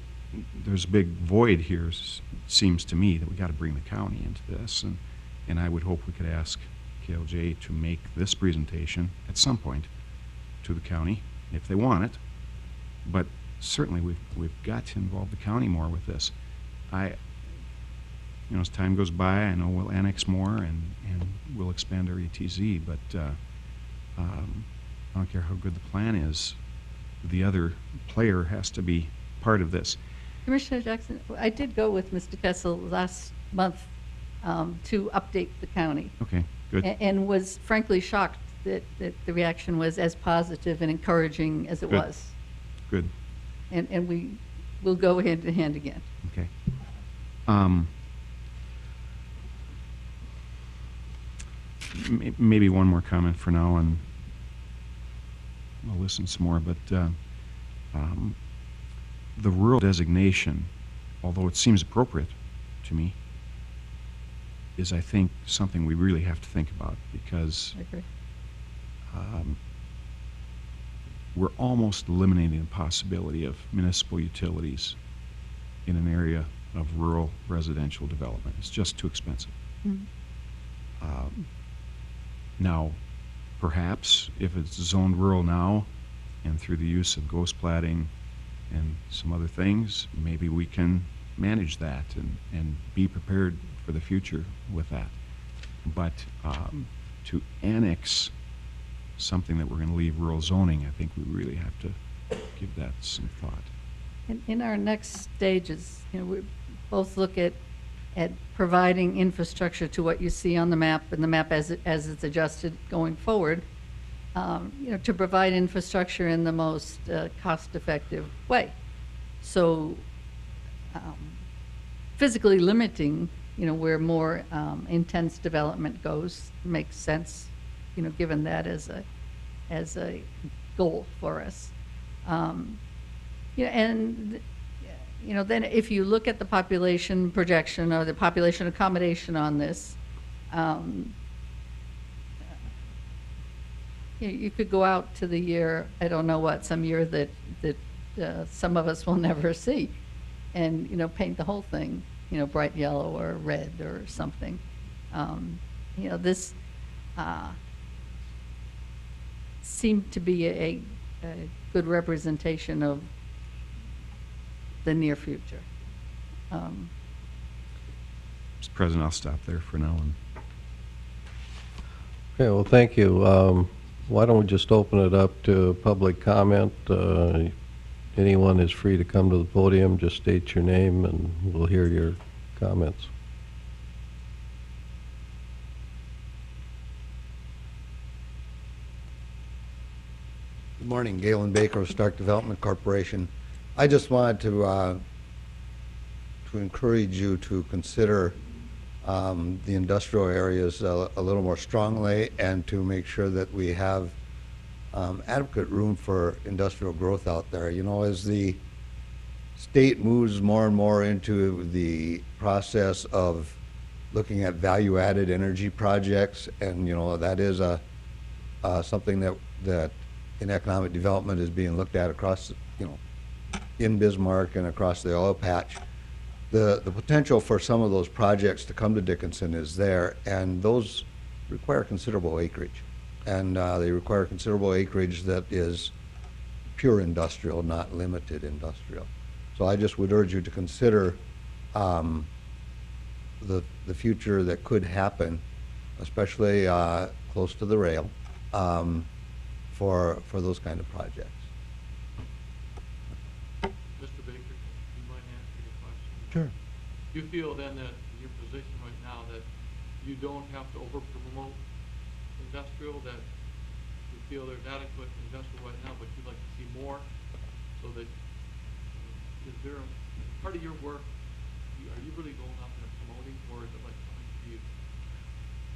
there's a big void here, it seems to me, that we got to bring the county into this, and I would hope we could ask KLJ to make this presentation at some point to the county if they want it. But certainly we've got to involve the county more with this. You know, as time goes by, I know we'll annex more and we'll expand our ETZ, but I don't care how good the plan is, the other player has to be part of this. Commissioner Jackson, I did go with Mr. Kessel last month to update the county. Okay, good. And was frankly shocked that the reaction was as positive and encouraging as it Good. was. Good. And we will go hand in hand again. Okay. Maybe one more comment for now, and I'll listen some more, but the rural designation, although it seems appropriate to me, is, I think, something we really have to think about, because I agree. we're almost eliminating the possibility of municipal utilities in an area of rural residential development. It's just too expensive. Mhm. Now, perhaps if it's zoned rural now, and through the use of ghost platting and some other things, maybe we can manage that and be prepared for the future with that. But to annex something that we're going to leave rural zoning, I think we really have to give that some thought. In our next stages, you know, we both look at providing infrastructure to what you see on the map, and the map as it's adjusted going forward, you know, to provide infrastructure in the most cost-effective way. So physically limiting, you know, where more intense development goes makes sense, you know, given that as a goal for us. You know, and you know, then if you look at the population projection or the population accommodation on this, you could go out to the year, I don't know what, some year that some of us will never see, and, you know, paint the whole thing, you know, bright yellow or red or something. You know, this seemed to be a good representation of the near future. Mr. President, I'll stop there for now. Okay, well, thank you. Why don't we just open it up to public comment? Anyone is free to come to the podium, just state your name and we'll hear your comments. Good morning, Galen Baker of Stark Development Corporation. I just wanted to encourage you to consider the industrial areas a little more strongly, and to make sure that we have adequate room for industrial growth out there. You know, as the state moves more and more into the process of looking at value-added energy projects, and you know, that is something that in economic development is being looked at across, you know, in Bismarck and across the oil patch. The potential for some of those projects to come to Dickinson is there, and those require considerable acreage. And they require considerable acreage that is pure industrial, not limited industrial. So I just would urge you to consider the future that could happen, especially close to the rail, for those kind of projects. Mr. Baker, do you mind answering your question? Sure. Do you feel then that your position right now that you don't have to over-promote industrial, that you feel there's adequate industrial right now, but you'd like to see more, so that, is there, part of your work, are you really going out there promoting, or is it like coming to you?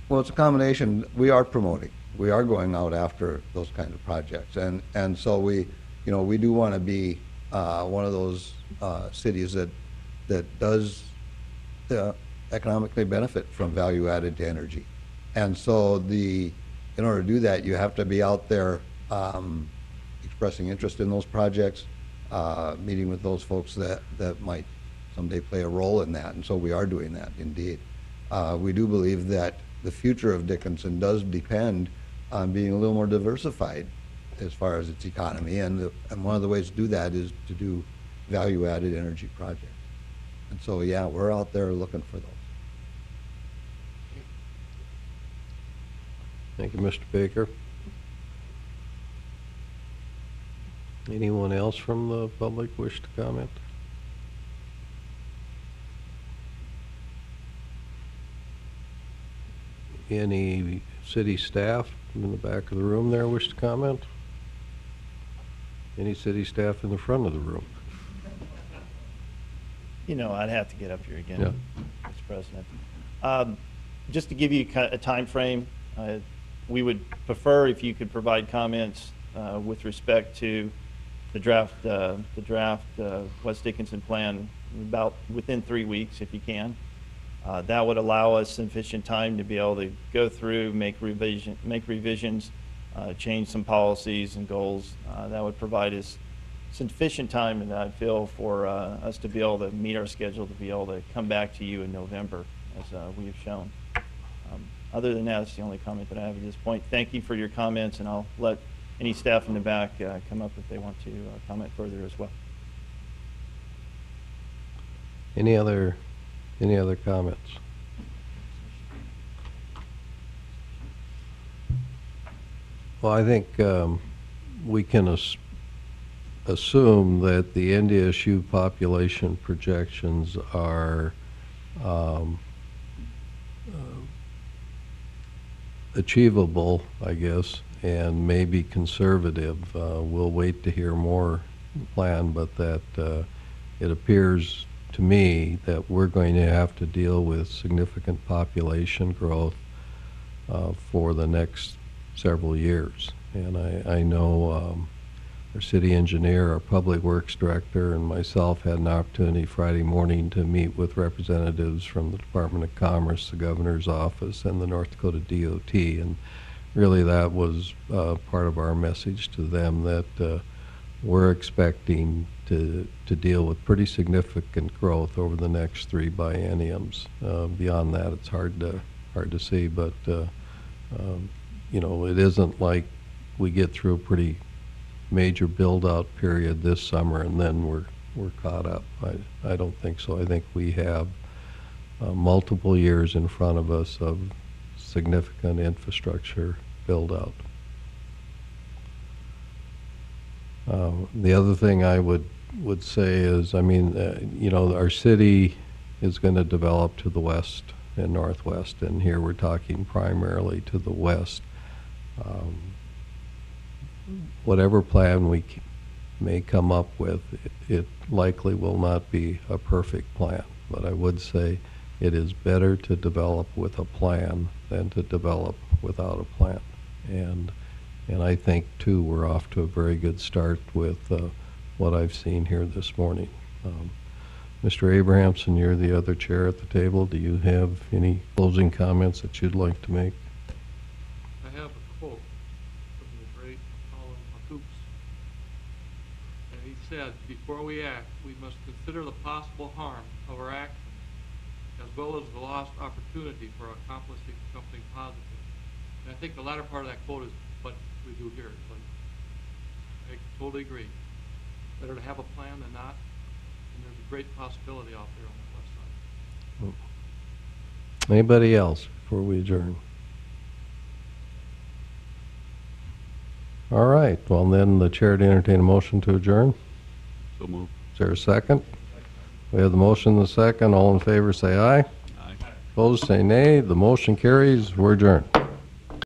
Well, it's a combination. We are promoting. We are going out after those kinds of projects. And so we do want to be one of those cities that does economically benefit from value added to energy. And so in order to do that, you have to be out there expressing interest in those projects, meeting with those folks that might someday play a role in that. And so we are doing that, indeed. We do believe that the future of Dickinson does depend on being a little more diversified as far as its economy. And one of the ways to do that is to do value-added energy projects. And so, yeah, we're out there looking for those. Thank you, Mr. Baker. Anyone else from the public wish to comment? Any city staff in the back of the room there wish to comment? Any city staff in the front of the room? You know, I'd have to get up here again, Yeah. Mr. President. Just to give you a time frame, we would prefer if you could provide comments with respect to the draft West Dickinson plan about within 3 weeks, if you can. That would allow us sufficient time to be able to go through, make revisions, change some policies and goals. That would provide us sufficient time, and I feel, for us to be able to meet our schedule, to be able to come back to you in November, as we have shown. Other than that, that's the only comment that I have at this point. Thank you for your comments, and I'll let any staff in the back come up if they want to comment further as well. Any other comments? Well, I think we can assume that the NDSU population projections are achievable, I guess, and maybe conservative. We'll wait to hear more plan, but that it appears to me that we're going to have to deal with significant population growth for the next several years. And I know our city engineer, our public works director, and myself had an opportunity Friday morning to meet with representatives from the Department of Commerce, the governor's office, and the North Dakota DOT. And really that was part of our message to them, that we're expecting to deal with pretty significant growth over the next 3 bienniums. Beyond that, it's hard to see, but you know, it isn't like we get through a pretty major build-out period this summer and then we're caught up. I don't think so. I think we have multiple years in front of us of significant infrastructure build-out. The other thing I would say is, I mean, you know, our city is going to develop to the west and northwest, and here we're talking primarily to the west. Whatever plan we may come up with, it likely will not be a perfect plan, but I would say it is better to develop with a plan than to develop without a plan. And I think, too, we're off to a very good start with what I've seen here this morning. Mr. Abrahamson, you're the other chair at the table. Do you have any closing comments that you'd like to make? I have a quote from the great Colin McCoops. And he said, "Before we act, we must consider the possible harm of our actions, as well as the lost opportunity for accomplishing something positive." And I think the latter part of that quote is what we do here. But I totally agree. Better to have a plan than not, and there's a great possibility out there on the west side. Anybody else before we adjourn? All right, well then the chair to entertain a motion to adjourn. So move. Is there a second? We have the motion and the second. All in favor say aye. Aye. Opposed say nay. The motion carries. We're adjourned.